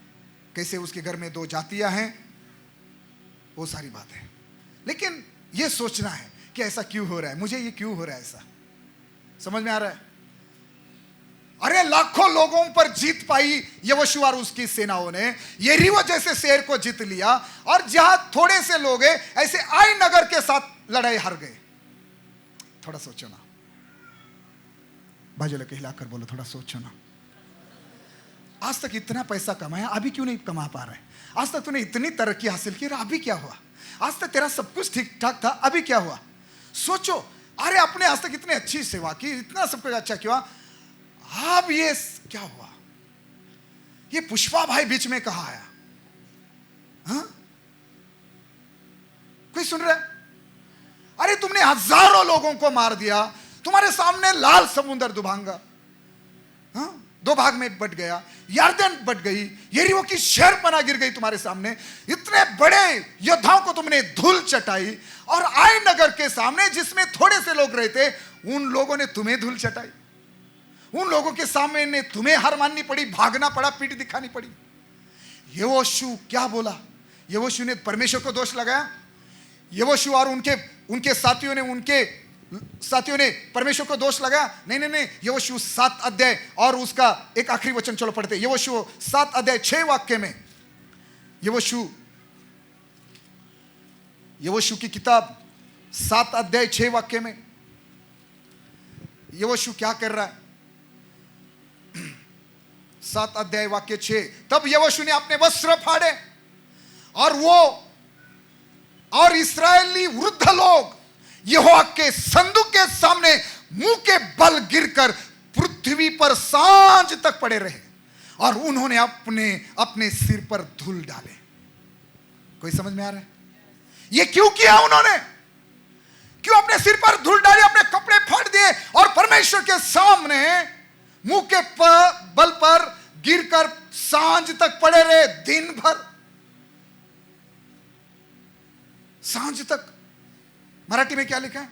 कैसे उसके घर में 2 जातियां हैं, वो सारी बातें। लेकिन ये सोचना है कि ऐसा क्यों हो रहा है, मुझे ये क्यों हो रहा है ऐसा। समझ में आ रहा है। अरे लाखों लोगों पर जीत पाई यहोशू और उसकी सेनाओं ने, यरीहो जैसे शहर को जीत लिया, और जहां थोड़े से लोग हैं ऐसे आई नगर के साथ लड़ाई हार गए। थोड़ा सोचो ना, बाजू लगे हिलाकर बोलो, थोड़ा सोचो ना। आज तक इतना पैसा कमाया, अभी क्यों नहीं कमा पा रहे। आज तक तूने इतनी तरक्की हासिल की, अभी क्या हुआ। आज तक तेरा सब कुछ ठीक ठाक था, अभी क्या हुआ। सोचो, अरे अपने आज तक इतनी अच्छी सेवा की, इतना सब कुछ अच्छा किया, अब ये क्या हुआ। ये पुष्पा भाई बीच में कहाँ आया। हाँ? कोई सुन रहा है। अरे तुमने हजारों लोगों को मार दिया, तुम्हारे सामने लाल समुद्र दुभांगा, हाँ? 2 भाग में बट गया, यरदन बट गई, यरीहो की शहरपनाह गिर गई तुम्हारे सामने, इतने बड़े योद्धाओं को तुमने धूल चटाई, और आई नगर के सामने जिसमें थोड़े से लोग रहते, उन लोगों ने तुम्हें धूल चटाई, उन लोगों के सामने तुम्हें हार माननी पड़ी, भागना पड़ा, पीठ दिखानी पड़ी। यहोशू क्या बोला। यहोशू ने परमेश्वर को दोष लगाया। यहोशू और उनके साथियों ने परमेश्वर को दोष लगाया। नहीं नहीं नहीं, यहोशू 7 अध्याय और उसका एक आखिरी वचन चलो पढ़ते। यहोशू 7 अध्याय 6 वाक्य में, यहोशू की किताब 7 अध्याय 6 वाक्य में यहोशू क्या कर रहा है। 7 अध्याय वाक्य 6, तब यहोशू ने अपने वस्त्र फाड़े, और इस्राएली वृद्ध लोग यहोवा के संदूक के सामने मुंह के बल गिरकर पृथ्वी पर सांझ तक पड़े रहे, और उन्होंने अपने सिर पर धूल डाले। कोई समझ में आ रहा है। ये क्यों किया उन्होंने, क्यों अपने सिर पर धूल डाली, अपने कपड़े फाड़ दिए, और परमेश्वर के सामने मुंह के बल पर गिरकर सांझ तक पड़े रहे, दिन भर, सांझ तक। मराठी में क्या लिखा है।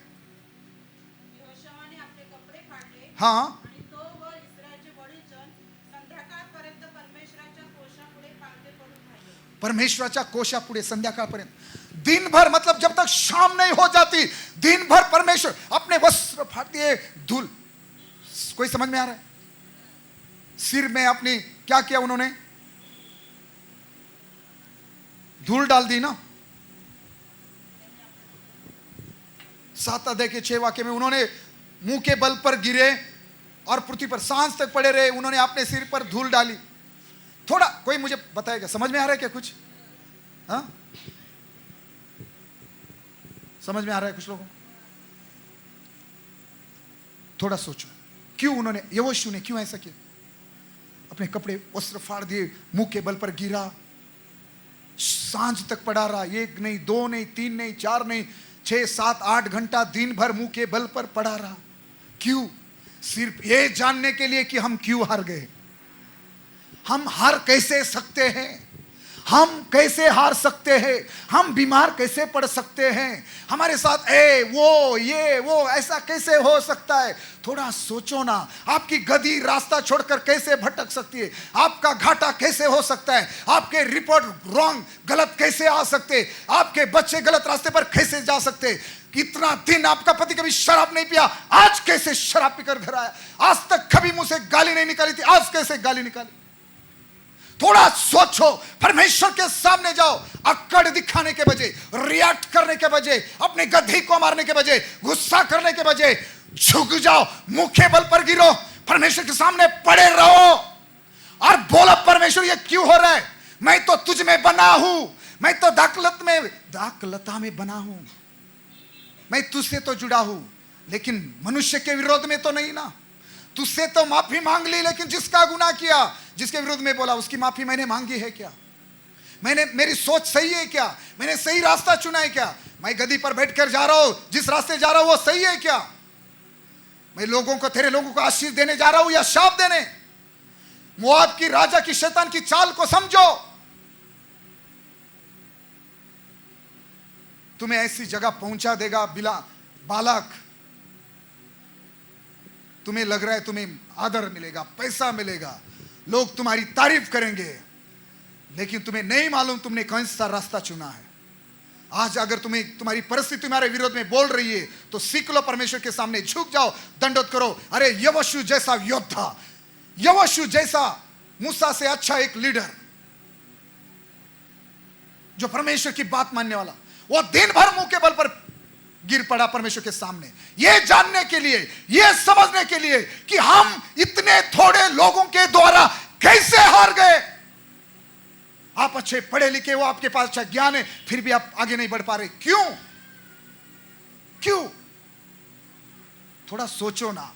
यहोशूने आपले कपडे फाडले, हाँ, आणि तो व इस्रायलचे वडील जन संध्याकाळपर्यंत परमेश्वराच्या कोशापुढे पांगते पडून राहिले। परमेश्वराच्या कोशापुढे संध्याकाळपर्यंत, दिन भर, मतलब जब तक शाम नहीं हो जाती, दिन भर परमेश्वर अपने वस्त्र फाड़ते, धूल। कोई समझ में आ रहा है। सिर में अपनी क्या किया उन्होंने, धूल डाल दी ना। 7 अध्याय के 6 वाक्य में, उन्होंने मुंह के बल पर गिरे और पृथ्वी पर सांझ तक पड़े रहे, उन्होंने अपने सिर पर धूल डाली। थोड़ा कोई मुझे बताएगा, समझ में आ रहा है क्या कुछ? हाँ, समझ में आ रहा है कुछ लोगों को? थोड़ा सोचो, क्यों उन्होंने, यहोशू ने क्यों ऐसा किया? अपने कपड़े वस्त्र फाड़ दिए, मुंह के बल पर गिरा, सांझ तक पड़ा रहा, 1 नहीं 2 नहीं 3 नहीं 4 नहीं 6 7 8 घंटा दिन भर मुंह के बल पर पड़ा रहा। क्यों? सिर्फ ये जानने के लिए कि हम क्यों हार गए। हम हार कैसे सकते हैं? हम कैसे हार सकते हैं? हम बीमार कैसे पड़ सकते हैं? हमारे साथ ये वो ऐसा कैसे हो सकता है? थोड़ा सोचो ना। आपकी गधी रास्ता छोड़कर कैसे भटक सकती है? आपका घाटा कैसे हो सकता है? आपके रिपोर्ट रॉन्ग, गलत कैसे आ सकते? आपके बच्चे गलत रास्ते पर कैसे जा सकते? इतना दिन आपका पति कभी शराब नहीं पिया, आज कैसे शराब पीकर घर आया? आज तक कभी मुंह से गाली नहीं निकाली थी, आज कैसे गाली निकाली? थोड़ा सोचो। परमेश्वर के सामने जाओ, अक्कड़ दिखाने के बजाय, रिएक्ट करने के बजाय, अपने गधी को मारने के बजाय, गुस्सा करने के बजाय झुक जाओ, मुंह के बल पर गिरो, परमेश्वर के सामने पड़े रहो और बोलो, परमेश्वर ये क्यों हो रहा है? मैं तो तुझ में बना हूं, मैं तो दाखलता में बना हूं, मैं तुझसे तो जुड़ा हूं, लेकिन मनुष्य के विरोध में तो नहीं ना। तुझसे तो माफी मांग ली, लेकिन जिसका गुनाह किया, जिसके विरुद्ध में बोला, उसकी माफी मैंने मांगी है क्या? मेरी सोच सही है क्या? मैंने सही रास्ता चुना है क्या? मैं गद्दी पर बैठकर जा रहा हूं, जिस रास्ते जा रहा हूं वो सही है क्या? मैं तेरे लोगों को आशीष देने जा रहा हूं या शाप देने? मोआब की राजा की शैतान की चाल को समझो। तुम्हें ऐसी जगह पहुंचा देगा बालक, तुम्हें लग रहा है तुम्हें आदर मिलेगा, पैसा मिलेगा, लोग तुम्हारी तारीफ करेंगे, लेकिन तुम्हें नहीं मालूम तुमने कौन सा रास्ता चुना है। आज अगर तुम्हारी परिस्थिति तुम्हारे विरोध में बोल रही है तो सीख लो, परमेश्वर के सामने झुक जाओ, दंडवत करो। अरे यहोशू जैसा योद्धा, यहोशू जैसा मूसा से अच्छा एक लीडर, जो परमेश्वर की बात मानने वाला, वो दिन भर मुंह के बल पर गिर पड़ा परमेश्वर के सामने, ये जानने के लिए, ये समझने के लिए कि हम इतने थोड़े लोगों के द्वारा कैसे हार गए। आप अच्छे पढ़े लिखे हो, आपके पास अच्छा ज्ञान है, फिर भी आप आगे नहीं बढ़ पा रहे। क्यों? थोड़ा सोचो ना।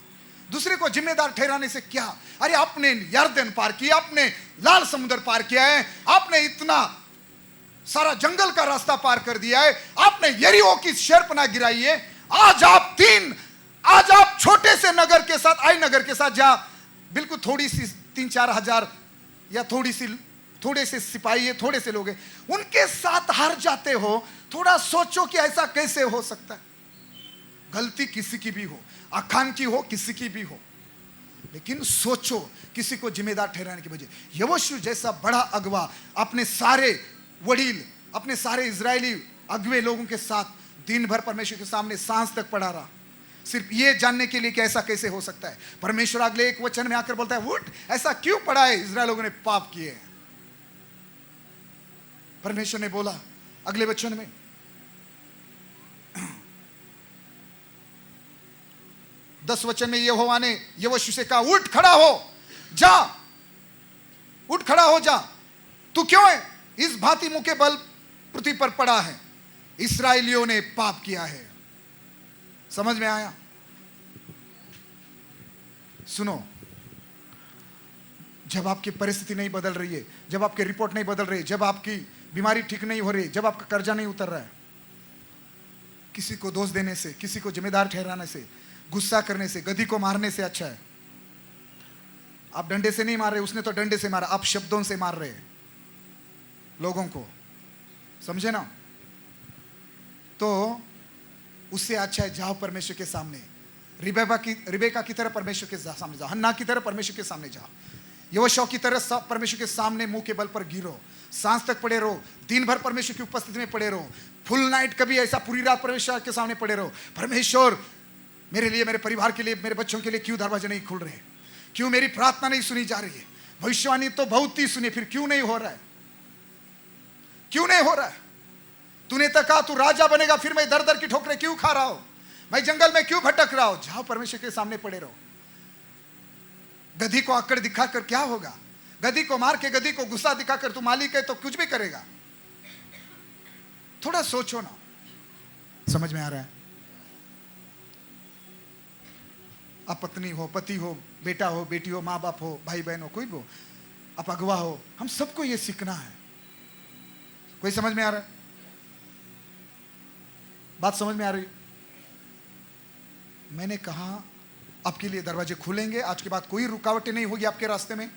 दूसरे को जिम्मेदार ठहराने से क्या? अरे आपने यरदन पार किया, आपने लाल समुद्र पार किया है, आपने इतना सारा जंगल का रास्ता पार कर दिया है, आपने यरीहो की शर्पनाह गिराई है। आज आप छोटे से नगर के साथ, आई नगर के साथ, जहां बिल्कुल थोड़ी सी 3-4 हजार या थोड़े से सिपाही है, थोड़े से लोग हैं, उनके साथ हार जाते हो। थोड़ा सोचो कि ऐसा कैसे हो सकता है। गलती किसी की भी हो, अखान की हो, किसी की भी हो, लेकिन सोचो, किसी को जिम्मेदार ठहराने की बजाय। यहोशू जैसा बड़ा अगवा अपने सारे वडील, अपने सारे इजरायली अगवे लोगों के साथ दिन भर परमेश्वर के सामने सांझ तक पड़ा रहा, सिर्फ ये जानने के लिए कि ऐसा कैसे हो सकता है। परमेश्वर अगले एक वचन में आकर बोलता है, उठ, ऐसा क्यों पड़ा है? इजराइल लोगों ने पाप किए हैं। परमेश्वर ने बोला अगले वचन में, 10 वचन में यहोवा ने यहोशू से कहा, उठ खड़ा हो जा, उठ खड़ा हो जा, तू क्यों है इस भांति मुंह के बल पृथ्वी पर पड़ा है? इस्राएलियों ने पाप किया है। समझ में आया? सुनो, जब आपकी परिस्थिति नहीं बदल रही है, जब आपके रिपोर्ट नहीं बदल रही है, जब आपकी बीमारी ठीक नहीं हो रही, जब आपका कर्जा नहीं उतर रहा है, किसी को दोष देने से, किसी को जिम्मेदार ठहराने से, गुस्सा करने से, गधी को मारने से अच्छा है। आप डंडे से नहीं मार रहे, उसने तो डंडे से मारा, आप शब्दों से मार रहे हैं लोगों को, समझे ना? तो उससे अच्छा है जाओ परमेश्वर के सामने, रिबेका की तरह परमेश्वर के सामने जाओ, हन्ना की तरह परमेश्वर के सामने जाओ, यहोशू की तरह सब परमेश्वर के सामने मुंह के बल पर गिरो, सांझ तक पड़े रहो, दिन भर परमेश्वर की उपस्थिति में पड़े रहो, फुल नाइट, कभी ऐसा पूरी रात परमेश्वर के सामने पड़े रहो। परमेश्वर, मेरे लिए, मेरे परिवार के लिए, मेरे बच्चों के लिए क्यों दरवाजे नहीं खुल रहे? क्यों मेरी प्रार्थना नहीं सुनी जा रही है? भविष्यवाणी तो बहुत ही सुनी, फिर क्यों नहीं हो रहा है? क्यों नहीं हो रहा है? तूने तो कहा तू राजा बनेगा, फिर मैं दर दर की ठोकरें क्यों खा रहा हूं? मैं जंगल में क्यों भटक रहा हूं? जाओ परमेश्वर के सामने पड़े रहो। गधी को आकड़ दिखाकर क्या होगा? गधी को मार के, गधी को गुस्सा दिखाकर तू मालिक है तो कुछ भी करेगा? थोड़ा सोचो ना। समझ में आ रहा है? आप पत्नी हो, पति हो, बेटा हो, बेटी हो, माँ बाप हो, भाई बहन हो, कोई भी हो, आप अगवा हो, हम सबको ये सीखना है। कोई समझ में आ रहा है? बात समझ में आ रही है? मैंने कहा आपके लिए दरवाजे खुलेंगे, आज के बाद कोई रुकावटें नहीं होगी आपके रास्ते में,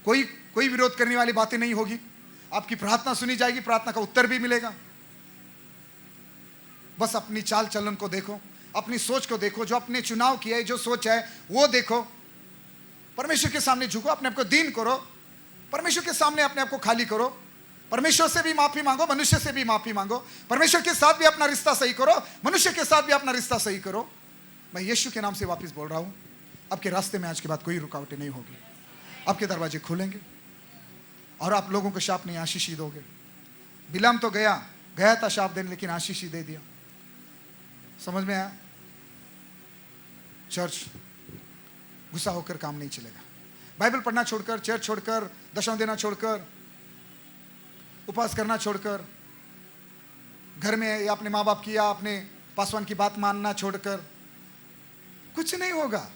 कोई विरोध करने वाली बातें नहीं होगी, आपकी प्रार्थना सुनी जाएगी, प्रार्थना का उत्तर भी मिलेगा। बस अपनी चाल चलन को देखो, अपनी सोच को देखो, जो अपने चुनाव किया है, जो सोच है वो देखो, परमेश्वर के सामने झुको, अपने आप को दीन करो, परमेश्वर के सामने अपने आप को खाली करो, परमेश्वर से भी माफी मांगो, मनुष्य से भी माफी मांगो, परमेश्वर के साथ भी अपना रिश्ता सही करो, मनुष्य के साथ भी अपना रिश्ता सही करो। मैं यीशु के नाम से वापस बोल रहा हूं, आपके रास्ते में आज के बाद कोई रुकावटें नहीं होगी, आपके दरवाजे खुलेंगे और आप लोगों को शाप नहीं, आशीष ही दोगे। बिलाम तो गया था शाप देने, लेकिन आशीष ही दे दिया। समझ में आया? चर्च गुस्सा होकर काम नहीं चलेगा। बाइबल पढ़ना छोड़कर, चर्च छोड़कर, दशम देना छोड़कर, उपवास करना छोड़कर, घर में या अपने माँ बाप की या अपने पासवान की बात मानना छोड़कर कुछ नहीं होगा।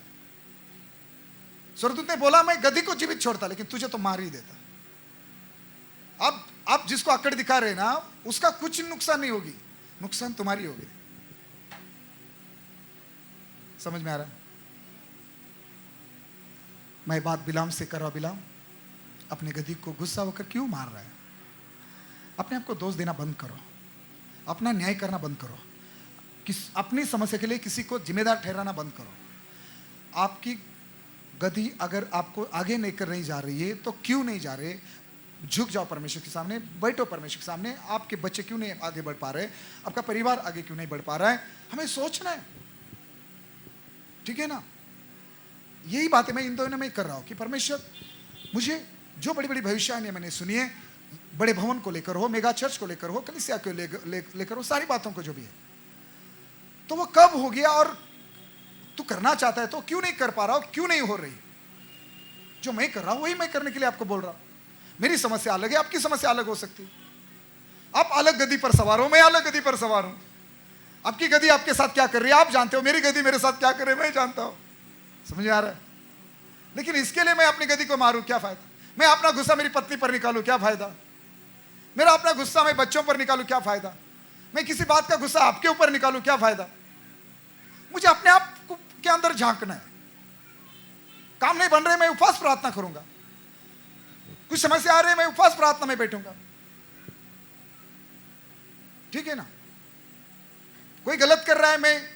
स्वर्गदूत ने बोला मैं गधी को जीवित छोड़ता, लेकिन तुझे तो मार ही देता। अब आप जिसको अकड़ दिखा रहे ना, उसका कुछ नुकसान नहीं होगी, नुकसान तुम्हारी होगी। समझ में आ रहा है? मैं बात बिलाम से कर रहा हूं। बिलाम अपने गधी को गुस्सा होकर क्यों मार रहा है? अपने आप को दोष देना बंद करो, अपना न्याय करना बंद करो, अपनी समस्या के लिए किसी को जिम्मेदार ठहराना बंद करो। आपकी गधी अगर आपको आगे लेकर नहीं जा रही है तो क्यों नहीं जा रहे? झुक जाओ परमेश्वर के सामने, बैठो परमेश्वर के सामने। आपके बच्चे क्यों नहीं आगे बढ़ पा रहे? आपका परिवार आगे क्यों नहीं बढ़ पा रहा है? हमें सोचना है, ठीक है ना? यही बातें मैं इन दोनों में कर रहा हूं कि परमेश्वर मुझे जो बड़ी बड़ी भविष्यवाणी मैंने सुनी है, बड़े भवन को लेकर हो, मेगा चर्च को लेकर हो, कलीसिया को लेकर हो, सारी बातों को जो भी है, तो वो कब हो गया और तू करना चाहता है तो क्यों नहीं कर पा रहा हो, क्यों नहीं हो रही? जो मैं कर रहा हूं वही मैं करने के लिए आपको बोल रहा हूं। मेरी समस्या अलग है, आपकी समस्या अलग हो सकती है। आप अलग गद्दी पर सवार हो, मैं अलग गद्दी पर सवार हूं। आपकी गद्दी आपके साथ क्या कर रही है आप जानते हो, मेरी गद्दी मेरे साथ क्या कर रही है मैं जानता हूं। समझ आ रहा है? लेकिन इसके लिए मैं अपनी गद्दी को मारूं, क्या फायदा? मैं अपना गुस्सा मेरी पत्नी पर निकालूं, क्या फायदा? मेरा अपना गुस्सा मैं बच्चों पर निकालूं, क्या फायदा? मैं किसी बात का गुस्सा आपके ऊपर निकालूं, क्या फायदा? मुझे अपने आप के अंदर झांकना है। काम नहीं बन रहे, मैं उपवास प्रार्थना करूंगा। कुछ समस्या आ रही है, मैं उपवास प्रार्थना में बैठूंगा, ठीक है ना? कोई गलत कर रहा है, मैं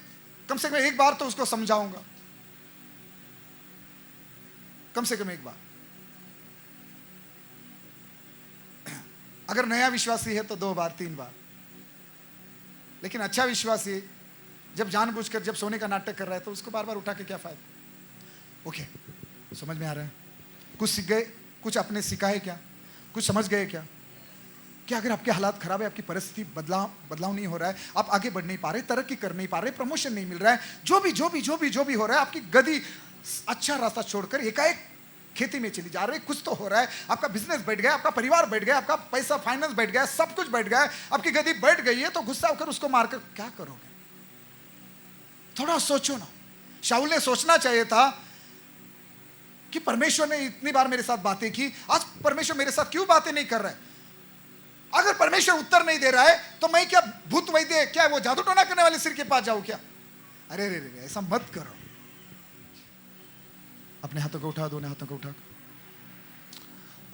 कम से कम एक बार तो उसको समझाऊंगा, कम से कम एक बार। अगर नया विश्वासी है तो 2 बार 3 बार, लेकिन अच्छा विश्वासी जब जानबूझकर जब सोने का नाटक कर रहा है तो उसको बार बार उठा के क्या फायदा? ओके, समझ में आ रहा है? कुछ सीख गए, कुछ अपने सीखा है क्या? कुछ समझ गए क्या? कि अगर आपके हालात खराब है, आपकी परिस्थिति बदलाव नहीं हो रहा है, आप आगे बढ़ नहीं पा रहे, तरक्की कर नहीं पा रहे, प्रमोशन नहीं मिल रहा है, जो भी हो रहा है, आपकी गद्दी अच्छा रास्ता छोड़कर एकाएक खेती में चली जा रही है, कुछ तो हो रहा है, आपका बिजनेस बैठ गया, आपका परिवार बैठ गया, आपका पैसा फाइनेंस बैठ गया, सब कुछ बैठ गया, आपकी गद्दी बैठ गई है, तो गुस्सा होकर उसको मारकर क्या करोगे? थोड़ा सोचो ना। शाऊल ने सोचना चाहिए था कि परमेश्वर ने इतनी बार मेरे साथ बातें की, आज परमेश्वर मेरे साथ क्यों बातें नहीं कर रहा है? अगर परमेश्वर उत्तर नहीं दे रहा है तो मैं क्या भूत वैद्य, क्या वो जादू टोना करने वाले सिर के पास जाऊं क्या? अरे रे रे, ऐसा मत करो। अपने हाथों को उठा, दोनों हाथों को उठा,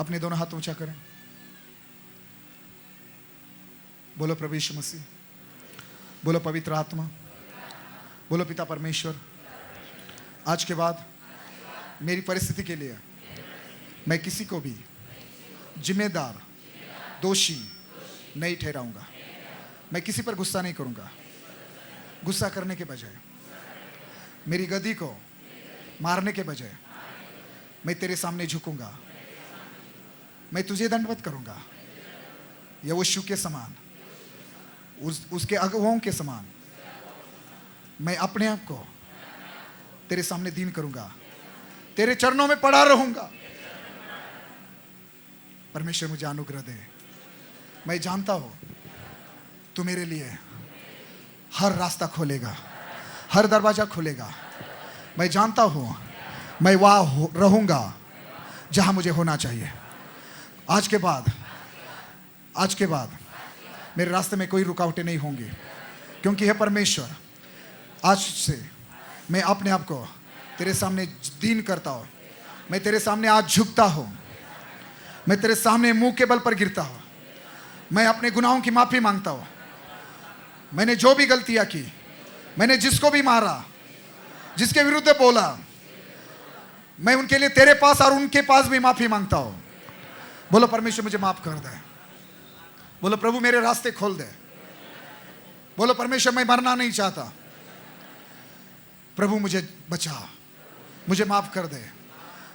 अपने दोनों हाथ ऊंचा करें, बोलो प्रभु यीशु मसीह, बोलो पवित्र आत्मा, बोलो पिता परमेश्वर, आज के बाद मेरी परिस्थिति के लिए मैं किसी को भी जिम्मेदार, दोषी नहीं ठहराऊंगा। मैं किसी पर गुस्सा नहीं करूंगा। गुस्सा करने के बजाय, मेरी गद्दी को मारने के बजाय मैं तेरे सामने झुकूंगा। मैं तुझे दंडवत करूंगा, यहोशू के समान, उसके अगुवाओं के समान मैं अपने आप को तेरे सामने दीन करूंगा, तेरे चरणों में पड़ा रहूंगा, परमेश्वर मुझे अनुग्रह दे। मैं जानता हूं तू मेरे लिए हर रास्ता खोलेगा, हर दरवाजा खोलेगा। मैं जानता हूं मैं वहां रहूंगा जहां मुझे होना चाहिए। आज के बाद मेरे रास्ते में कोई रुकावटें नहीं होंगी, क्योंकि हे परमेश्वर, आज से मैं अपने आप को तेरे सामने दीन करता हूं। मैं तेरे सामने आज झुकता हूं। मैं तेरे सामने मुंह के बल पर गिरता हूं। मैं अपने गुनाहों की माफी मांगता हूं। मैंने जो भी गलतियां की, मैंने जिसको भी मारा, जिसके विरुद्ध बोला, मैं उनके लिए तेरे पास और उनके पास भी माफी मांगता हूं। बोलो परमेश्वर मुझे माफ कर दे। बोलो प्रभु मेरे रास्ते खोल दे। बोलो परमेश्वर मैं मरना नहीं चाहता। प्रभु मुझे बचा, मुझे माफ कर दे।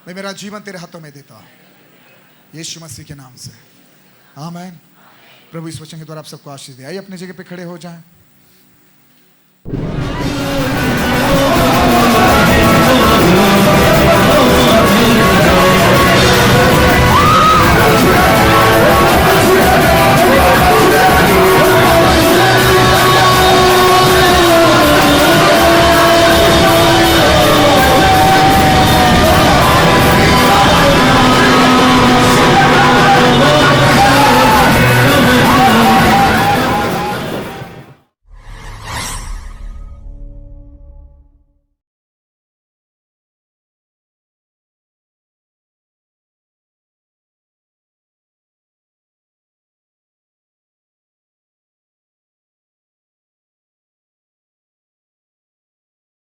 मैं मेरा जीवन तेरे हाथों में देता हूं, यीशु मसीह के नाम से, आमीन। प्रभु इस वचन के द्वारा आप सबको आशीष दे। आइए अपनी जगह पे खड़े हो जाएं।